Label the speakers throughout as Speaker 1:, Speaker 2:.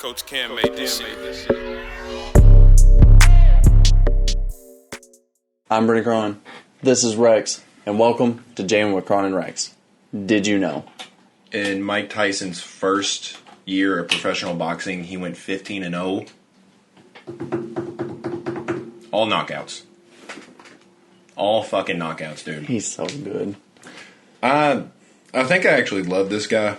Speaker 1: Coach Cam made this shit.
Speaker 2: I'm Brenden Kron. This is Rex, and welcome to Jammin with Kron Rex. Did you know?
Speaker 3: In Mike Tyson's first year of professional boxing, he went 15-0. All knockouts. All fucking knockouts, dude.
Speaker 2: He's so good.
Speaker 3: I think I actually love this guy.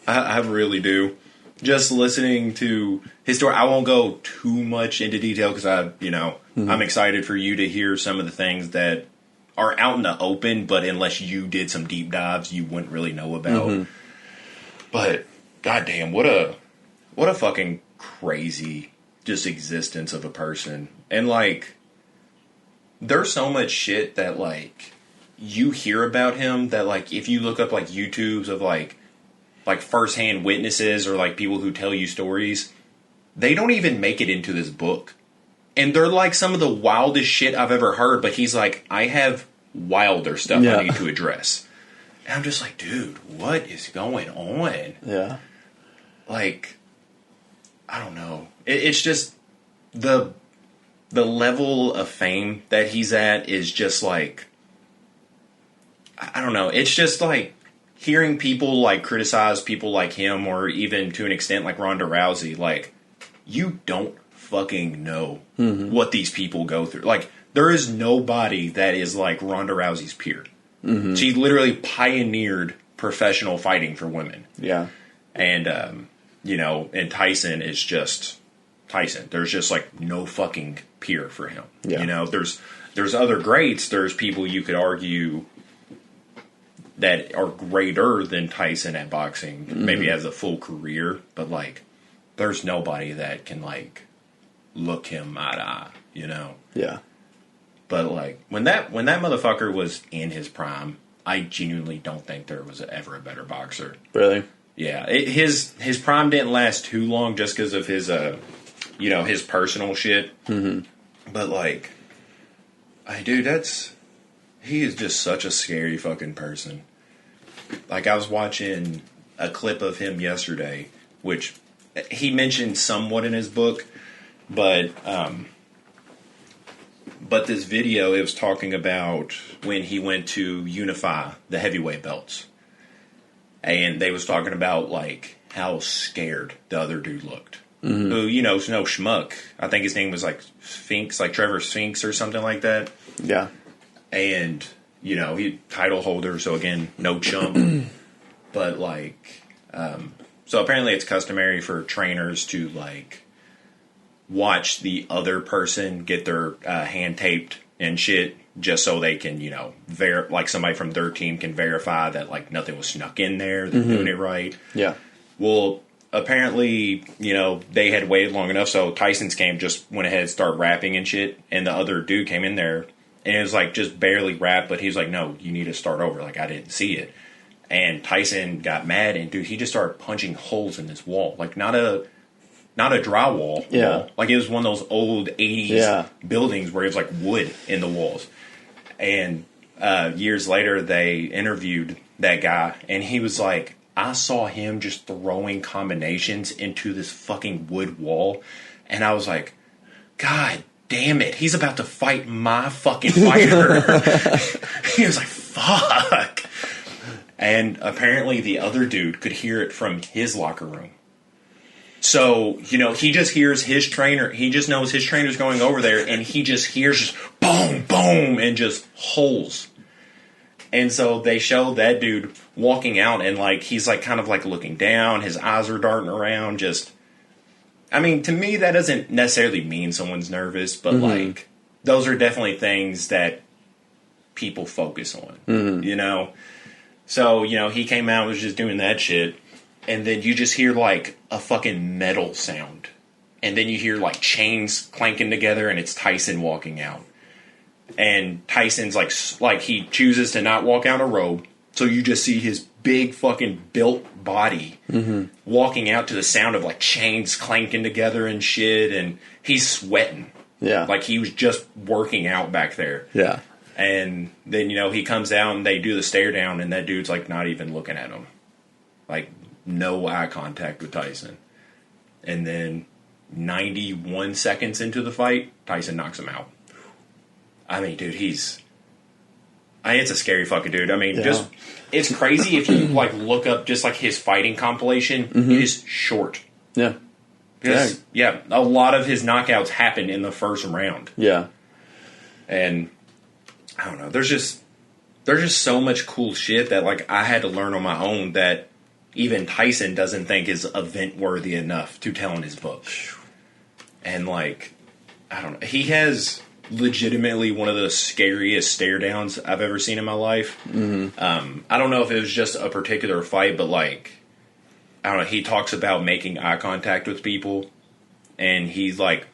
Speaker 3: I really do. Just listening to his story, I won't go too much into detail because I'm excited for you to hear some of the things that are out in the open, but unless you did some deep dives, you wouldn't really know about. But goddamn, what a fucking crazy just existence of a person. And like, there's so much shit that like you hear about him that like if you look up like YouTubes of like firsthand witnesses or like people who tell you stories, they don't even make it into this book. And they're like some of the wildest shit I've ever heard, but he's like, I have wilder stuff I need to address. And I'm just like, dude, what is going on?
Speaker 2: Yeah.
Speaker 3: Like, I don't know. It's just the level of fame that he's at is just like, I don't know. It's just like hearing people like criticize people like him, or even to an extent like Ronda Rousey. Like, you don't fucking know what these people go through. Like, there is nobody that is like Ronda Rousey's peer. She literally pioneered professional fighting for women.
Speaker 2: Yeah.
Speaker 3: And, and Tyson is just Tyson. There's just like no fucking peer for him.
Speaker 2: Yeah.
Speaker 3: You know, there's other greats. There's people you could argue that are greater than Tyson at boxing, maybe has a full career, but like, there's nobody that can like look him eye to eye, you know?
Speaker 2: Yeah.
Speaker 3: But like, when that motherfucker was in his prime, I genuinely don't think there was ever a better boxer.
Speaker 2: Really?
Speaker 3: Yeah. His prime didn't last too long just because of his, his personal shit. But like, he is just such a scary fucking person. Like, I was watching a clip of him yesterday, which he mentioned somewhat in his book, but this video, it was talking about when he went to unify the heavyweight belts. And they was talking about, like, how scared the other dude looked. Who, is no schmuck. I think his name was, like, Sphinx, like Trevor Sphinx or something like that.
Speaker 2: Yeah.
Speaker 3: And, he title holder, so again, no chump. But, like, so apparently it's customary for trainers to, like, watch the other person get their hand taped and shit, just so they can, like somebody from their team can verify that, like, nothing was snuck in there, they're doing it right.
Speaker 2: Yeah.
Speaker 3: Well, apparently, they had waited long enough, so Tyson's came, just went ahead and started rapping and shit, and the other dude came in there, and it was, like, just barely rap, but he was like, no, you need to start over, like, I didn't see it. And Tyson got mad, and, dude, he just started punching holes in this wall, like, not a drywall wall. Like, it was one of those old 80s buildings where it was, like, wood in the walls. And years later, they interviewed that guy, and he was like, I saw him just throwing combinations into this fucking wood wall, and I was like, God damn it, he's about to fight my fucking fighter. He was like, fuck. And apparently the other dude could hear it from his locker room. So, he just hears his trainer. He just knows his trainer's going over there, and he just hears just boom, boom, and just holes. And so they show that dude walking out, and, like, he's, like, kind of, like, looking down. His eyes are darting around. Just, I mean, to me, that doesn't necessarily mean someone's nervous, but, like, those are definitely things that people focus on, So, he came out and was just doing that shit. And then you just hear, like, a fucking metal sound. And then you hear, like, chains clanking together, and it's Tyson walking out. And Tyson's, like he chooses to not walk out a robe. So you just see his big fucking built body walking out to the sound of, like, chains clanking together and shit. And he's sweating.
Speaker 2: Yeah.
Speaker 3: Like, he was just working out back there.
Speaker 2: Yeah.
Speaker 3: And then, he comes down and they do the stare down, and that dude's, like, not even looking at him. Like, no eye contact with Tyson. and then 91 seconds into the fight, Tyson knocks him out. I mean, dude, it's a scary fucking dude. I mean, just it's crazy if you like look up just like his fighting compilation. It is short.
Speaker 2: Yeah.
Speaker 3: Because, a lot of his knockouts happened in the first round.
Speaker 2: Yeah.
Speaker 3: And I don't know. There's just so much cool shit that like I had to learn on my own that even Tyson doesn't think is event worthy enough to tell in his book. And like, I don't know. He has legitimately one of the scariest stare downs I've ever seen in my life. I don't know if it was just a particular fight, but like, I don't know. He talks about making eye contact with people, and he's like,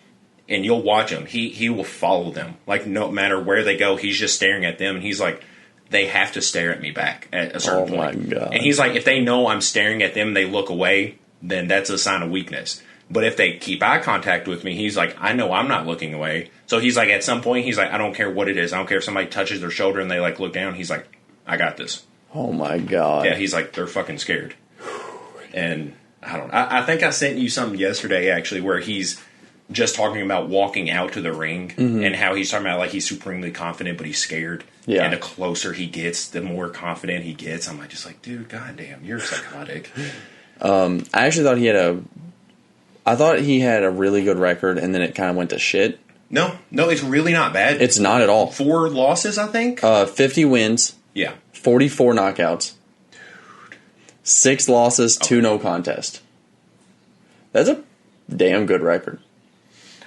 Speaker 3: and you'll watch him. He will follow them. Like, no matter where they go, he's just staring at them, and he's like, they have to stare at me back at a certain point. My God. And he's like, if they know I'm staring at them and they look away, then that's a sign of weakness. But if they keep eye contact with me, he's like, I know I'm not looking away. So he's like, at some point, he's like, I don't care what it is. I don't care if somebody touches their shoulder and they like look down. He's like, I got this.
Speaker 2: Oh my God.
Speaker 3: Yeah, he's like, they're fucking scared. And I don't know. I think I sent you something yesterday, actually, where he's just talking about walking out to the ring and how he's talking about like he's supremely confident, but he's scared. Yeah. And the closer he gets, the more confident he gets. I'm like, just like, dude, goddamn, you're psychotic.
Speaker 2: I actually thought I thought he had a really good record, and then it kind of went to shit.
Speaker 3: No, it's really not bad.
Speaker 2: It's not at all.
Speaker 3: 4 losses, I think.
Speaker 2: 50 wins.
Speaker 3: Yeah.
Speaker 2: 44 knockouts. 6 losses, 2 no contest. That's a damn good record.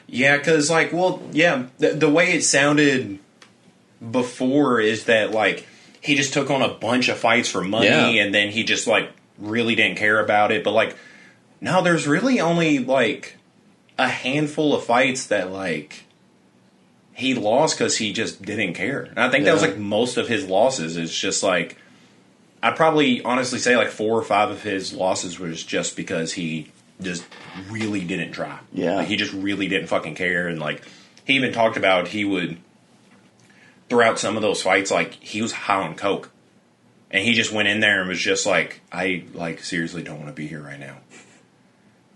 Speaker 3: Yeah, because, like, well, yeah, the way it sounded before is that, like, he just took on a bunch of fights for money, and then he just, like, really didn't care about it. But, like, no, there's really only, like, a handful of fights that, like, he lost because he just didn't care. And I think that was, like, most of his losses is just, like, I'd probably honestly say like 4 or 5 of his losses was just because he just really didn't try.
Speaker 2: Yeah.
Speaker 3: Like, he just really didn't fucking care. And like, he even talked about he would, throughout some of those fights, like he was high on coke. And he just went in there and was just like, I like seriously don't want to be here right now.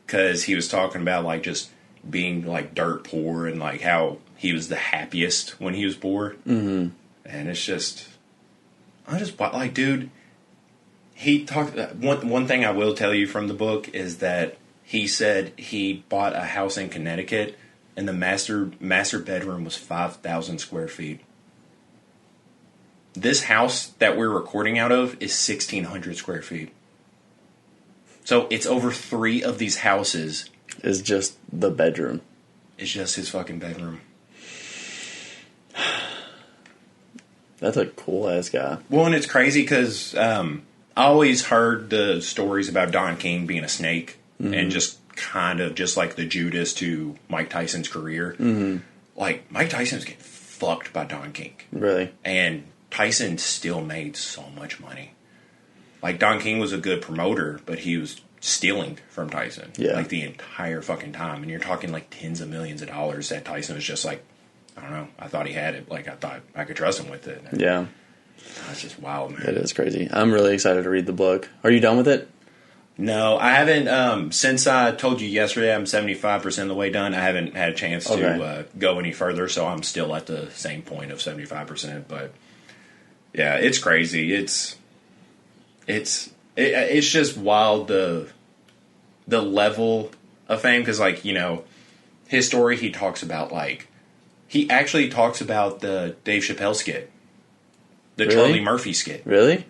Speaker 3: Cause he was talking about like just being like dirt poor and like how he was the happiest when he was poor. Mm-hmm. And it's just, like, dude, he talked. One thing I will tell you from the book is that he said he bought a house in Connecticut, and the master bedroom was 5,000 square feet. This house that we're recording out of is 1,600 square feet. So it's over 3 of these houses.
Speaker 2: Is just the bedroom.
Speaker 3: It's just his fucking bedroom.
Speaker 2: That's a cool ass guy.
Speaker 3: Well, and it's crazy because I always heard the stories about Don King being a snake and just kind of just like the Judas to Mike Tyson's career. Mm-hmm. Like, Mike Tyson's getting fucked by Don King.
Speaker 2: Really?
Speaker 3: And Tyson still made so much money. Like, Don King was a good promoter, but he was stealing from Tyson.
Speaker 2: Yeah.
Speaker 3: Like, the entire fucking time. And you're talking like tens of millions of dollars that Tyson was just like, I don't know. I thought he had it. Like, I thought I could trust him with it. And
Speaker 2: yeah.
Speaker 3: That's just wild, man.
Speaker 2: It is crazy. I'm really excited to read the book. Are you done with it?
Speaker 3: No, I haven't. Since I told you yesterday I'm 75% of the way done, I haven't had a chance to go any further, so I'm still at the same point of 75%. But, yeah, it's crazy. It's just wild, the level of fame. Because, like, you know, his story, he talks about, like, he actually talks about the Dave Chappelle skit. The
Speaker 2: Really?
Speaker 3: Charlie Murphy skit.
Speaker 2: Really?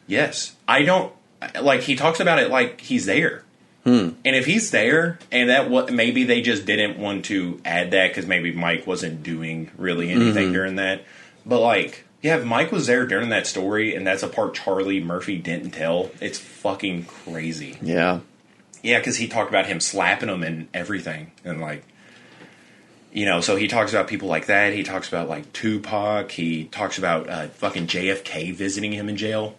Speaker 3: Yes. I don't... Like, he talks about it like he's there. And if he's there, and maybe they just didn't want to add that because maybe Mike wasn't doing really anything during that. But, like, yeah, if Mike was there during that story, and that's a part Charlie Murphy didn't tell, it's fucking crazy.
Speaker 2: Yeah.
Speaker 3: Yeah, because he talked about him slapping him and everything. And, like... You know, so he talks about people like that. He talks about, like, Tupac. He talks about fucking JFK visiting him in jail.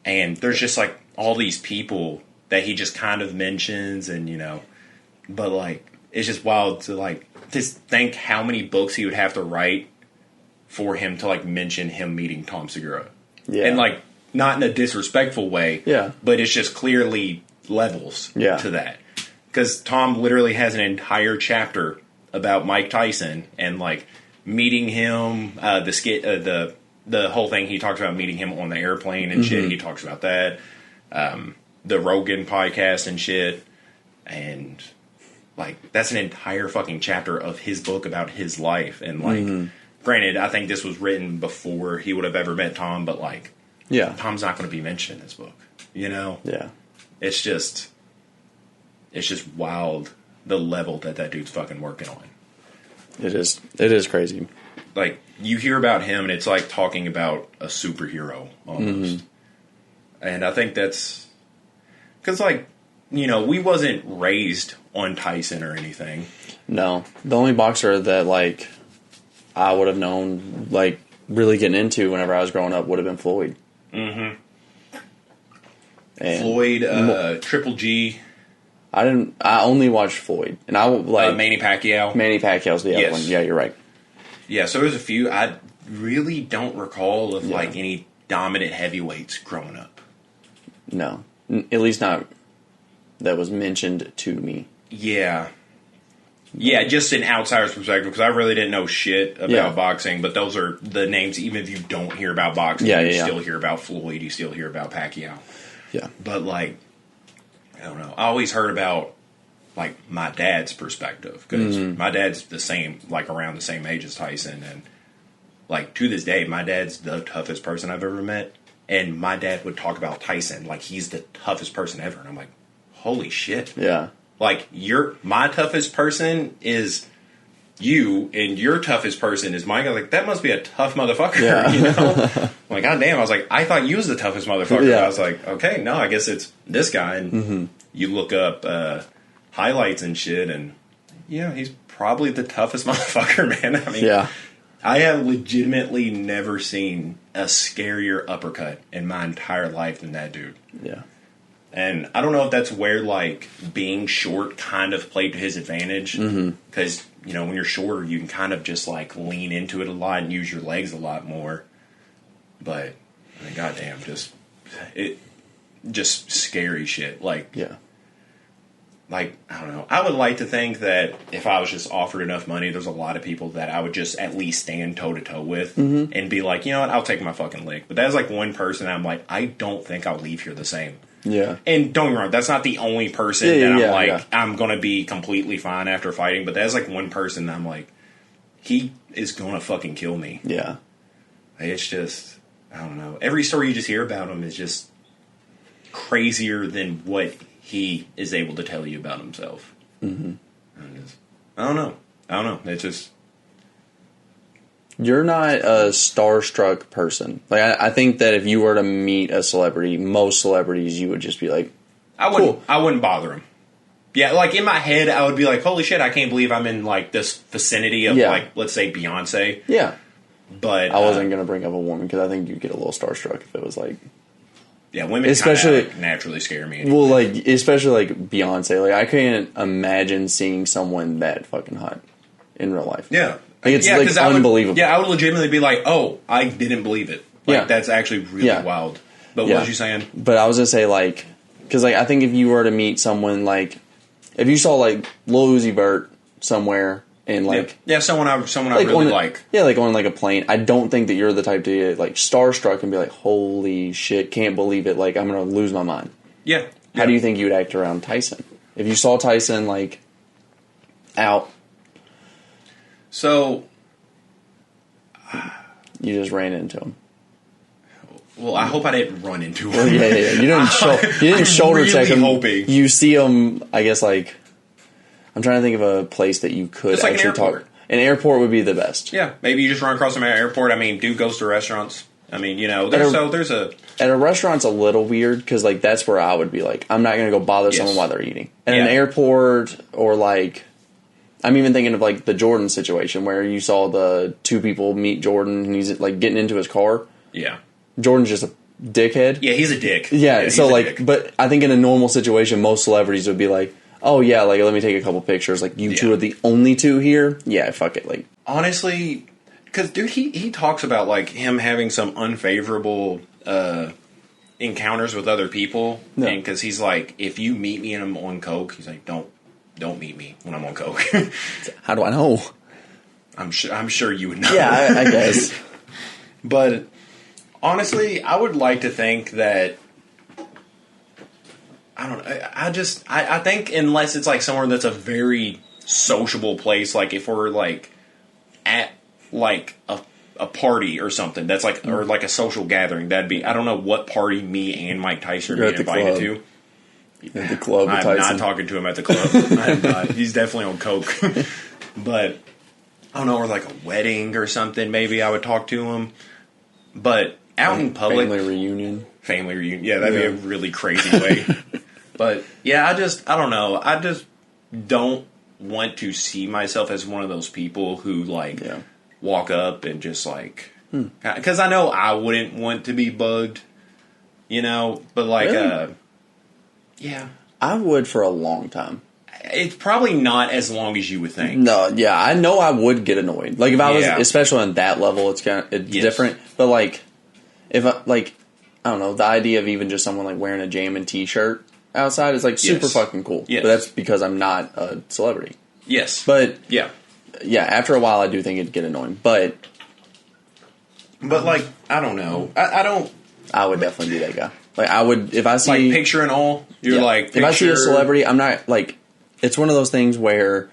Speaker 3: And there's just, like, all these people that he just kind of mentions and, you know. But, like, it's just wild to, like, just think how many books he would have to write for him to, like, mention him meeting Tom Segura.
Speaker 2: Yeah.
Speaker 3: And, like, not in a disrespectful way.
Speaker 2: Yeah.
Speaker 3: But it's just clearly levels to that. because Tom literally has an entire chapter about Mike Tyson and like meeting him, the whole thing. He talks about meeting him on the airplane and shit. He talks about that, the Rogan podcast and shit, and like that's an entire fucking chapter of his book about his life. And like, granted, I think this was written before he would have ever met Tom, but like, Tom's not going to be mentioned in this book. You know?
Speaker 2: Yeah.
Speaker 3: It's just wild the level that dude's fucking working on.
Speaker 2: It is crazy.
Speaker 3: Like, you hear about him and it's like talking about a superhero almost. And I think that's because, like, you know, we wasn't raised on Tyson or anything.
Speaker 2: No. The only boxer that, like, I would have known, like, really getting into whenever I was growing up would have been Floyd. And
Speaker 3: Floyd, Triple G.
Speaker 2: I only watched Floyd. And I, like...
Speaker 3: Manny Pacquiao.
Speaker 2: Manny Pacquiao's the other one. Yeah, you're right.
Speaker 3: Yeah, so there's a few. I really don't recall of, like, any dominant heavyweights growing up.
Speaker 2: No. At least not that was mentioned to me.
Speaker 3: Yeah. Yeah, just an outsider's perspective, because I really didn't know shit about boxing, but those are the names, even if you don't hear about boxing, you still hear about Floyd, you still hear about Pacquiao.
Speaker 2: Yeah.
Speaker 3: But, like, I don't know. I always heard about, like, my dad's perspective, because my dad's the same, like, around the same age as Tyson, and, like, to this day, my dad's the toughest person I've ever met, and my dad would talk about Tyson like he's the toughest person ever, and I'm like, holy shit.
Speaker 2: Yeah. Like,
Speaker 3: my toughest person is you, and your toughest person is Mike. I was like, that must be a tough motherfucker, you know? I'm like, God damn. I was like, I thought you was the toughest motherfucker. I was like, okay, no, I guess it's this guy. And you look up highlights and shit, and he's probably the toughest motherfucker, man. I mean, I have legitimately never seen a scarier uppercut in my entire life than that dude.
Speaker 2: Yeah.
Speaker 3: And I don't know if that's where, like, being short kind of played to his advantage. Because, you know, when you're shorter, you can kind of just, like, lean into it a lot and use your legs a lot more. But, I mean, goddamn, just scary shit. Like, like, I don't know. I would like to think that if I was just offered enough money, there's a lot of people that I would just at least stand toe-to-toe with and be like, you know what, I'll take my fucking lick. But that's, like, one person I'm like, I don't think I'll leave here the same.
Speaker 2: Yeah.
Speaker 3: And don't get me wrong, that's not the only person that I'm like, I'm going to be completely fine after fighting, but that's like one person that I'm like, he is going to fucking kill me.
Speaker 2: Yeah.
Speaker 3: It's just, I don't know. Every story you just hear about him is just crazier than what he is able to tell you about himself. I don't know. It's just...
Speaker 2: You're not a starstruck person. Like, I think that if you were to meet a celebrity, most celebrities, you would just be like,
Speaker 3: I wouldn't bother him. Yeah, like, in my head, I would be like, holy shit, I can't believe I'm in, like, this vicinity of, like, let's say Beyonce.
Speaker 2: Yeah.
Speaker 3: But...
Speaker 2: I wasn't going to bring up a woman, because I think you'd get a little starstruck if it was, like...
Speaker 3: Yeah, women especially naturally scare me. Anyway.
Speaker 2: Well, like, especially, like, Beyonce. Like, I can't imagine seeing someone that fucking hot in real life.
Speaker 3: Yeah.
Speaker 2: Like, it's, like, unbelievable.
Speaker 3: I would legitimately be like, oh, I didn't believe it. Like, that's actually really wild. But what was you saying?
Speaker 2: But I was going to say, like, because, like, I think if you were to meet someone, like, if you saw, like, Lil Uzi Vert somewhere and, like...
Speaker 3: Yeah, someone I really like.
Speaker 2: Yeah, like, on, like, a plane, I don't think that you're the type to get, like, starstruck and be like, holy shit, can't believe it, like, I'm going to lose my mind.
Speaker 3: Yeah.
Speaker 2: How do you think you would act around Tyson? If you saw Tyson, like, out...
Speaker 3: So,
Speaker 2: you just ran into him.
Speaker 3: Well, I hope I didn't run into him.
Speaker 2: Well, yeah. You didn't shoulder
Speaker 3: really
Speaker 2: check him.
Speaker 3: Hoping.
Speaker 2: You see him. I guess like I'm trying to think of a place that you could
Speaker 3: just like
Speaker 2: actually
Speaker 3: an airport.
Speaker 2: talk. An airport would be the best.
Speaker 3: Yeah, maybe you just run across him at an airport. I mean, dude goes to restaurants. I mean, you know, there's a
Speaker 2: at a restaurant's a little weird because like that's where I would be like, I'm not going to go bother someone while they're eating. At an airport or like. I'm even thinking of, like, the Jordan situation where you saw the two people meet Jordan and he's, like, getting into his car.
Speaker 3: Yeah.
Speaker 2: Jordan's just a dickhead.
Speaker 3: Yeah, he's a dick.
Speaker 2: Yeah so, like, but I think in a normal situation, most celebrities would be like, oh, yeah, like, let me take a couple pictures. Like, you two are the only two here? Yeah, fuck it. Like,
Speaker 3: honestly, because, dude, he talks about, like, him having some unfavorable encounters with other people. And because he's like, if you meet me and I'm on coke, he's like, don't don't meet me when I'm on coke.
Speaker 2: How do I know?
Speaker 3: I'm sure you would know.
Speaker 2: Yeah, I guess.
Speaker 3: But honestly, I would like to think that. I don't know. I think unless it's like somewhere that's a very sociable place, like if we're like at like a party or something that's like or like a social gathering, that'd be I don't know what party me and Mike Tyson are being invited to.
Speaker 2: At the club,
Speaker 3: I'm
Speaker 2: Tyson.
Speaker 3: not talking to him at the club. I'm not. He's definitely on coke. But I don't know, or like a wedding or something. Maybe I would talk to him. But out in public,
Speaker 2: family reunion.
Speaker 3: Yeah, that'd be a really crazy way. But yeah, I don't know. I just don't want to see myself as one of those people who like walk up and just like because I know I wouldn't want to be bugged, you know. But like,
Speaker 2: really?
Speaker 3: Yeah,
Speaker 2: I would for a long time.
Speaker 3: It's probably not as long as you would think.
Speaker 2: No, yeah, I know I would get annoyed. Like if I was, especially on that level, it's different. But like, if I don't know, the idea of even just someone like wearing a Jammin t-shirt outside is like super fucking cool.
Speaker 3: Yes.
Speaker 2: But that's because I'm not a celebrity.
Speaker 3: Yes,
Speaker 2: but
Speaker 3: yeah,
Speaker 2: after a while, I do think it'd get annoying. But
Speaker 3: like, I don't know. I don't.
Speaker 2: I would definitely be that guy. Like I would if I see
Speaker 3: like picture and all. You're like picture,
Speaker 2: if I see a celebrity, I'm not like. It's one of those things where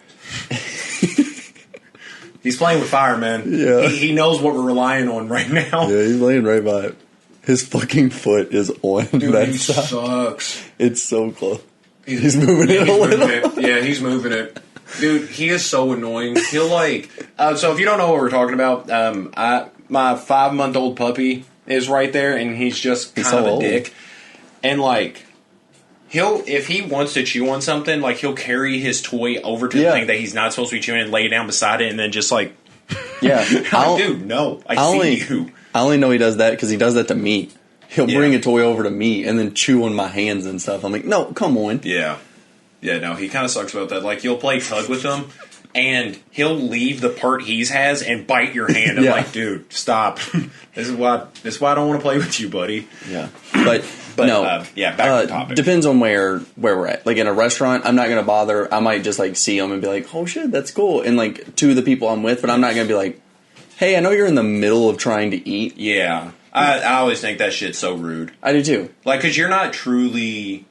Speaker 3: he's playing with fire, man.
Speaker 2: Yeah,
Speaker 3: he knows what we're relying on right now.
Speaker 2: Yeah, he's laying right by it. His fucking foot is on that
Speaker 3: he
Speaker 2: side.
Speaker 3: Sucks.
Speaker 2: It's so close. He's moving it a little.
Speaker 3: Yeah, he's moving it. Dude, he is so annoying. He'll like... so if you don't know what we're talking about, my 5-month-old puppy is right there, and he's just kind of a dick. And like... If he wants to chew on something, like he'll carry his toy over to the thing that he's not supposed to be chewing and lay down beside it and then just like...
Speaker 2: Yeah.
Speaker 3: Dude, no. I see you.
Speaker 2: I only know he does that because he does that to me. He'll bring a toy over to me and then chew on my hands and stuff. I'm like, no, come on.
Speaker 3: Yeah. Yeah, no, he kind of sucks about that. Like, you'll play tug with him, and he'll leave the part he has and bite your hand. I'm like, dude, stop. This is why I don't want to play with you, buddy.
Speaker 2: Yeah. But no.
Speaker 3: Back to the topic.
Speaker 2: Depends on where we're at. Like, in a restaurant, I'm not going to bother. I might just, like, see them and be like, oh, shit, that's cool. And, like, to the people I'm with, but I'm not going to be like, hey, I know you're in the middle of trying to eat.
Speaker 3: Yeah. I always think that shit's so rude.
Speaker 2: I do, too.
Speaker 3: Like, because you're not truly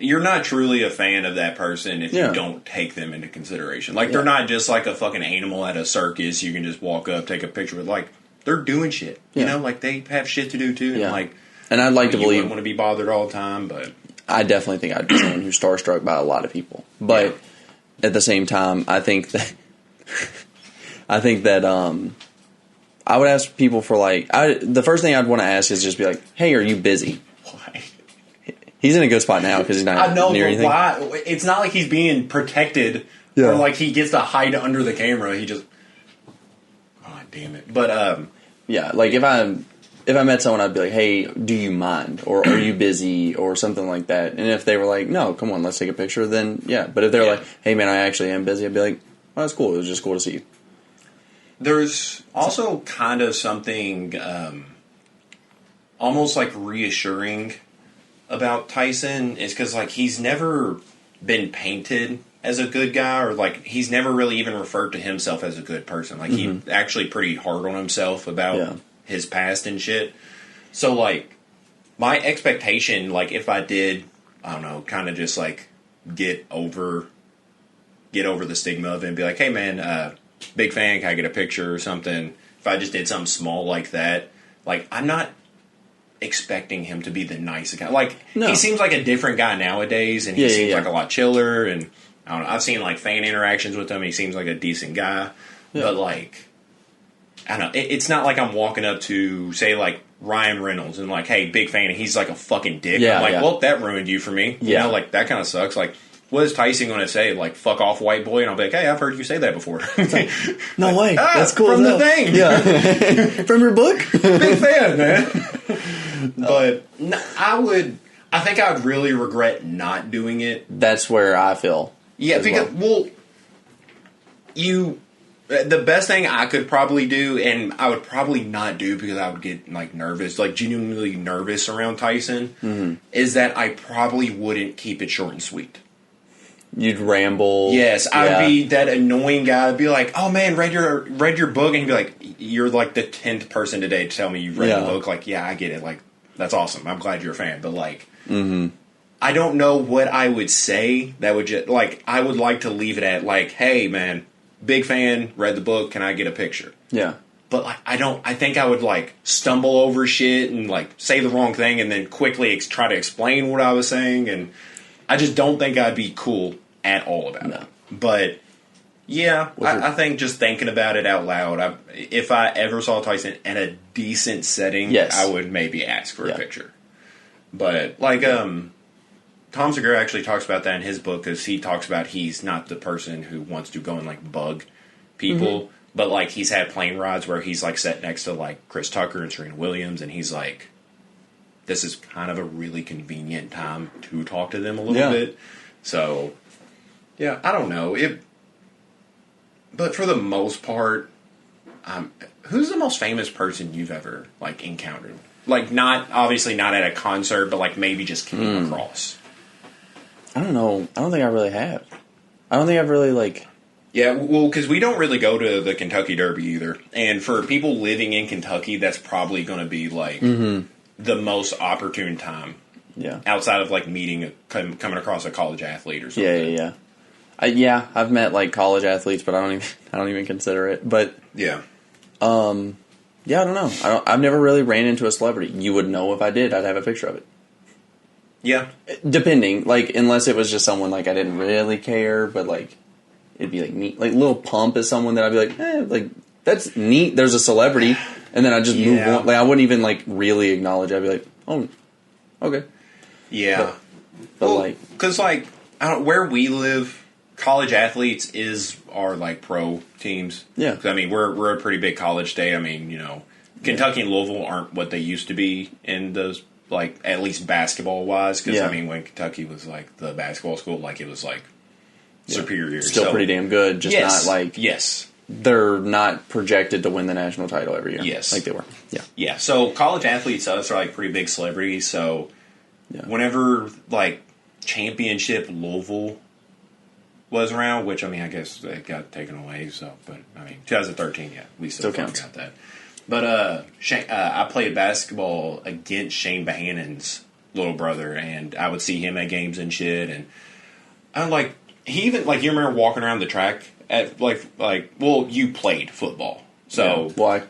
Speaker 3: a fan of that person if you don't take them into consideration. Like, they're not just like a fucking animal at a circus you can just walk up, take a picture with. Like, they're doing shit. You know? Like, they have shit to do, too.
Speaker 2: Yeah.
Speaker 3: And
Speaker 2: I'd like to believe...
Speaker 3: You wouldn't want to be bothered all the time, but...
Speaker 2: I definitely think I'd be someone who's starstruck by a lot of people. But at the same time, I think that... I would ask people for, like... the first thing I'd want to ask is just be like, hey, are you busy?
Speaker 3: Why?
Speaker 2: He's in a good spot now because he's not near anything.
Speaker 3: Why? It's not like he's being protected or like he gets to hide under the camera. He just... God damn it. But,
Speaker 2: yeah, like if I met someone, I'd be like, hey, do you mind? Or are you busy? Or something like that. And if they were like, no, come on, let's take a picture, then yeah. But if they're like, hey, man, I actually am busy, I'd be like, well, that's cool. It was just cool to see you.
Speaker 3: There's also kind of something almost like reassuring about Tyson is because like he's never been painted as a good guy or like he's never really even referred to himself as a good person. Like he's actually pretty hard on himself about his past and shit. So like my expectation, like if I did, I don't know, kind of just like get over the stigma of it and be like, hey man, big fan, can I get a picture or something? If I just did something small like that, like I'm not expecting him to be the nice guy. Like he seems like a different guy nowadays, and he seems like a lot chiller. And I don't know, I've seen like fan interactions with him. And he seems like a decent guy, but like I don't know, it's not like I'm walking up to say like Ryan Reynolds and like, hey, big fan, and he's like a fucking dick. I'm like, well, that ruined you for me. You know, like that kind of sucks. Like, what is Tyson going to say? Like, fuck off, white boy? And I'll be like, hey, I've heard you say that before.
Speaker 2: No way. That's cool.
Speaker 3: From the thing.
Speaker 2: Yeah. From your book?
Speaker 3: Big fan, man. But I think I would really regret not doing it.
Speaker 2: That's where I feel.
Speaker 3: Yeah, because, the best thing I could probably do, and I would probably not do because I would get like nervous, like genuinely nervous around Tyson, is that I probably wouldn't keep it short and sweet.
Speaker 2: You'd ramble.
Speaker 3: Yes, I would be that annoying guy. I'd be like, "Oh man, read your book," and he'd be like, "You're like the 10th person today to tell me you've read the book." Like, yeah, I get it. Like, that's awesome. I'm glad you're a fan, but like, I don't know what I would say that would just like. I would like to leave it at like, "Hey man, big fan, read the book. Can I get a picture?"
Speaker 2: Yeah.
Speaker 3: But like, I think I would like stumble over shit and like say the wrong thing and then quickly try to explain what I was saying, and I just don't think I'd be cool at all about it. But yeah, I think just thinking about it out loud, if I ever saw Tyson in a decent setting, I would maybe ask for a picture. But like, Tom Segura actually talks about that in his book, because he talks about he's not the person who wants to go and like bug people. But, like, he's had plane rides where he's, like, sat next to, like, Chris Tucker and Serena Williams, and he's like, this is kind of a really convenient time to talk to them a little bit. So, yeah, I don't know. But for the most part, who's the most famous person you've ever, like, encountered? Like, obviously not at a concert, but, like, maybe just came across.
Speaker 2: I don't know. I don't think I really have. I don't think I've really, like...
Speaker 3: Yeah, well, because we don't really go to the Kentucky Derby either. And for people living in Kentucky, that's probably going to be, like, the most opportune time.
Speaker 2: Yeah.
Speaker 3: Outside of, like, coming across a college athlete or something.
Speaker 2: Yeah. I've met, like, college athletes, but I don't even consider it. But...
Speaker 3: Yeah.
Speaker 2: I don't know. I've never really ran into a celebrity. You would know if I did. I'd have a picture of it.
Speaker 3: Yeah.
Speaker 2: Depending. Like, unless it was just someone, like, I didn't really care, but, like... It'd be like neat. Like Lil Pump is someone that I'd be like, like that's neat. There's a celebrity, and then I just move on. Like I wouldn't even like really acknowledge. I'd be like, oh, okay,
Speaker 3: yeah.
Speaker 2: But like,
Speaker 3: because like where we live, college athletes are like pro teams.
Speaker 2: Yeah,
Speaker 3: I mean we're a pretty big college state. I mean Kentucky and Louisville aren't what they used to be in those like at least basketball wise. Because I mean when Kentucky was like the basketball school, like it was like. Superior.
Speaker 2: Still pretty damn good, just not like...
Speaker 3: Yes.
Speaker 2: They're not projected to win the national title every year.
Speaker 3: Yes.
Speaker 2: Like they were. Yeah.
Speaker 3: Yeah, so college athletes us are like pretty big celebrities, so whenever like championship Louisville was around, which I mean I guess they got taken away, so but I mean 2013, we still
Speaker 2: counts.
Speaker 3: Got that. But I played basketball against Shane Bohannon's little brother, and I would see him at games and shit, and I'm like he even, like, you remember walking around the track at, well, you played football. So.
Speaker 2: Yeah. Well,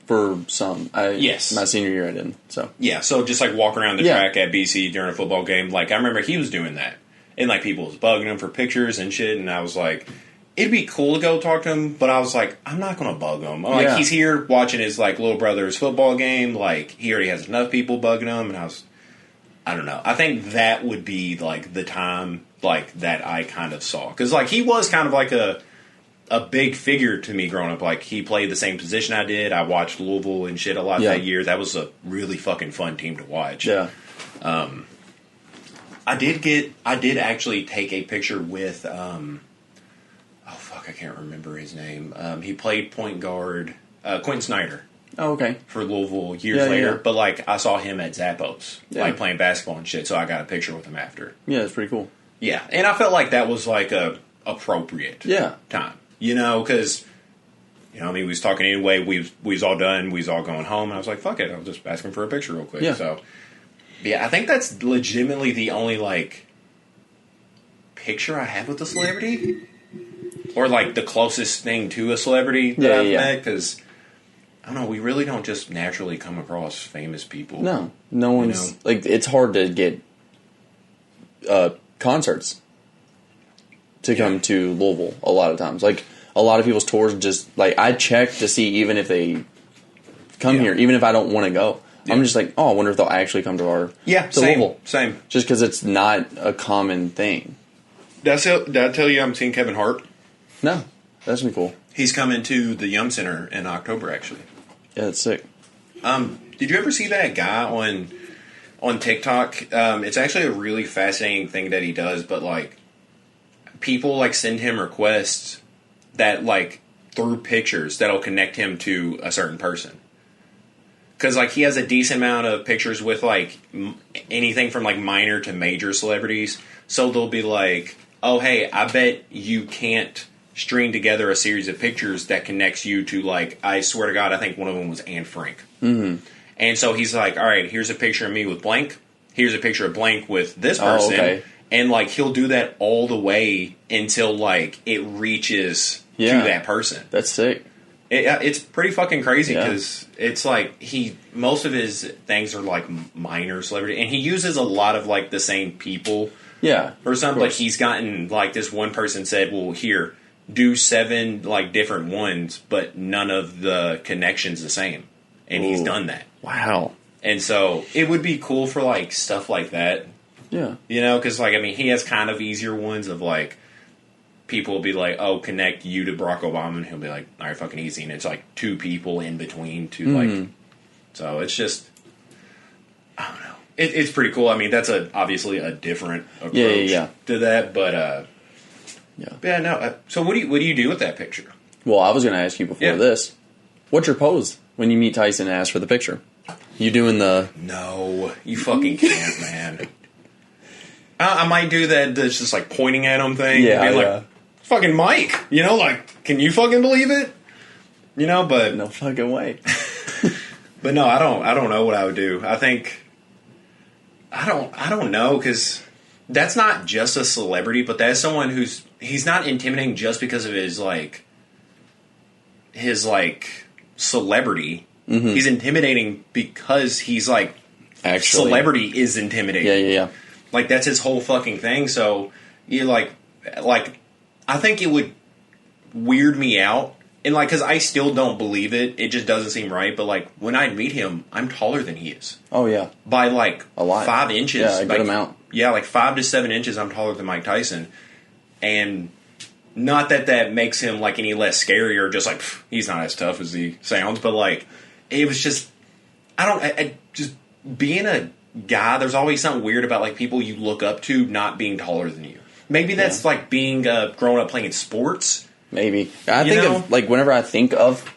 Speaker 2: for some.
Speaker 3: Yes.
Speaker 2: My senior year I didn't, so.
Speaker 3: Yeah, so just, like, walking around the track at BC during a football game, like, I remember he was doing that. And, like, people was bugging him for pictures and shit, and I was like, it'd be cool to go talk to him, but I was like, I'm not going to bug him. Like, he's here watching his, like, little brother's football game, like, he already has enough people bugging him, and I don't know. I think that would be, like, the time... like that I kind of saw, because like he was kind of like a big figure to me growing up. Like he played the same position I did. I watched Louisville and shit a lot that year. That was a really fucking fun team to watch.
Speaker 2: Yeah.
Speaker 3: I did actually take a picture with I can't remember his name. He played point guard Quentin Snyder.
Speaker 2: Oh, okay.
Speaker 3: For Louisville years later, but like I saw him at Zappos, like playing basketball and shit. So I got a picture with him after.
Speaker 2: Yeah, it's pretty cool.
Speaker 3: Yeah, and I felt like that was like a appropriate time, because I mean we was talking anyway. We was all done. We was all going home, and I was like, "Fuck it, I'll just ask him for a picture real quick."
Speaker 2: Yeah.
Speaker 3: So, I think that's legitimately the only like picture I have with a celebrity, or like the closest thing to a celebrity that I've met. Because I don't know, we really don't just naturally come across famous people.
Speaker 2: No one's like it's hard to get. Concerts to come to Louisville a lot of times. Like a lot of people's tours just like I check to see even if they come here, even if I don't want to go. I'm just like, I wonder if they'll actually come to our Louisville.
Speaker 3: Same.
Speaker 2: Just because it's not a common thing.
Speaker 3: Did I tell you I'm seeing Kevin Hart?
Speaker 2: No, that's gonna be cool.
Speaker 3: He's coming to the Yum Center in October, actually.
Speaker 2: Yeah, that's sick.
Speaker 3: Did you ever see that guy on TikTok? It's actually a really fascinating thing that he does, but like people like send him requests that like through pictures that'll connect him to a certain person. Because like he has a decent amount of pictures with like anything from like minor to major celebrities. So there'll be like oh, hey, I bet you can't string together a series of pictures that connects you to, like, I swear to God, I think one of them was Anne Frank.
Speaker 2: Mm-hmm.
Speaker 3: And so he's like, all right, here's a picture of me with blank. Here's a picture of blank with this person.
Speaker 2: Okay.
Speaker 3: And, like, he'll do that all the way until, like, it reaches to that person.
Speaker 2: That's sick.
Speaker 3: It's pretty fucking crazy because it's like most of his things are like minor celebrity, and he uses a lot of like the same people.
Speaker 2: Yeah.
Speaker 3: Or something. Like he's gotten like this one person said, well, here, do 7 like different ones, but none of the connections the same. And he's done that.
Speaker 2: Wow.
Speaker 3: And so it would be cool for like stuff like that.
Speaker 2: Yeah.
Speaker 3: You know, because like, I mean, he has kind of easier ones of like, people will be like, oh, connect you to Barack Obama, and he'll be like, all right, fucking easy. And it's like 2 people in between to like, so it's just, I don't know. It's pretty cool. I mean, that's obviously a different approach to that, but no. So what do you do with that picture?
Speaker 2: Well, I was going to ask you before this, what's your pose when you meet Tyson and ask for the picture? You doing the...
Speaker 3: No, you fucking can't, man. I might do that, that's just like pointing at him thing.
Speaker 2: Yeah,
Speaker 3: and be like, fucking Mike, you know, like, can you fucking believe it? You know, but...
Speaker 2: No fucking way.
Speaker 3: But no, I don't know what I would do. I think... I don't know, because that's not just a celebrity, but that's someone he's not intimidating just because of his celebrity. Mm-hmm. He's intimidating because he's like, actually, celebrity is intimidating.
Speaker 2: Yeah.
Speaker 3: Like, that's his whole fucking thing. So, you like, I think it would weird me out. And, like, because I still don't believe it. It just doesn't seem right. But, like, when I meet him, I'm taller than he is.
Speaker 2: Oh, yeah.
Speaker 3: By, like,
Speaker 2: a lot.
Speaker 3: 5 inches.
Speaker 2: Yeah, a good amount.
Speaker 3: Yeah, like 5 to 7 inches I'm taller than Mike Tyson. And not that makes him, like, any less scary or just, like, he's not as tough as he sounds. But, like, it was just, I just being a guy, there's always something weird about, like, people you look up to not being taller than you. Maybe that's, like, being growing up playing sports.
Speaker 2: Maybe. I think of, like, whenever I think of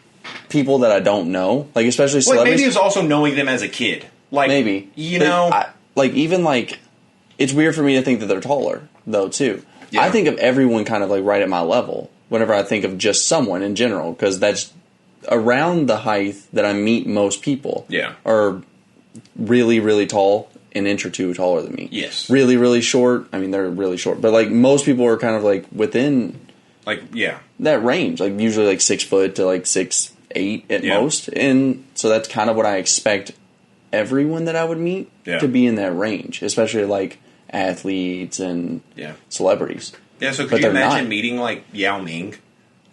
Speaker 2: people that I don't know, like, especially celebrities.
Speaker 3: Well, maybe it was also knowing them as a kid. Like,
Speaker 2: maybe.
Speaker 3: You know?
Speaker 2: It's weird for me to think that they're taller, though, too. Yeah. I think of everyone kind of, like, right at my level whenever I think of just someone in general, because that's around the height that I meet most people.
Speaker 3: Yeah.
Speaker 2: Are really, really tall, an inch or two taller than me.
Speaker 3: Yes.
Speaker 2: Really, really short. I mean, they're really short. But, like, most people are kind of, like, within...
Speaker 3: Like, yeah.
Speaker 2: That range. Like, usually, like, 6 foot to, like, 6'8" at most. And so that's kind of what I expect everyone that I would meet to be in that range. Especially, like, athletes and celebrities.
Speaker 3: Yeah, so could you imagine meeting, like, Yao Ming?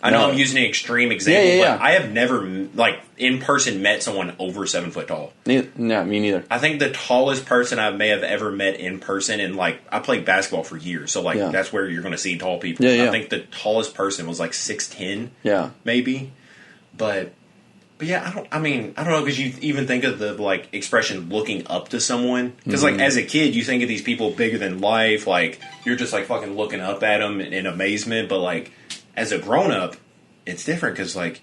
Speaker 3: I know I'm using an extreme example, but I have never, like, in person met someone over 7 foot tall.
Speaker 2: No, me neither.
Speaker 3: I think the tallest person I may have ever met in person, and, like, I played basketball for years, so, like, that's where you're going to see tall people. I think the tallest person was, like, 6'10", maybe. But yeah, I don't know, because you even think of the, like, expression looking up to someone. Because, like, as a kid, you think of these people bigger than life, like, you're just, like, fucking looking up at them in amazement, but, like, as a grown-up, it's different because, like,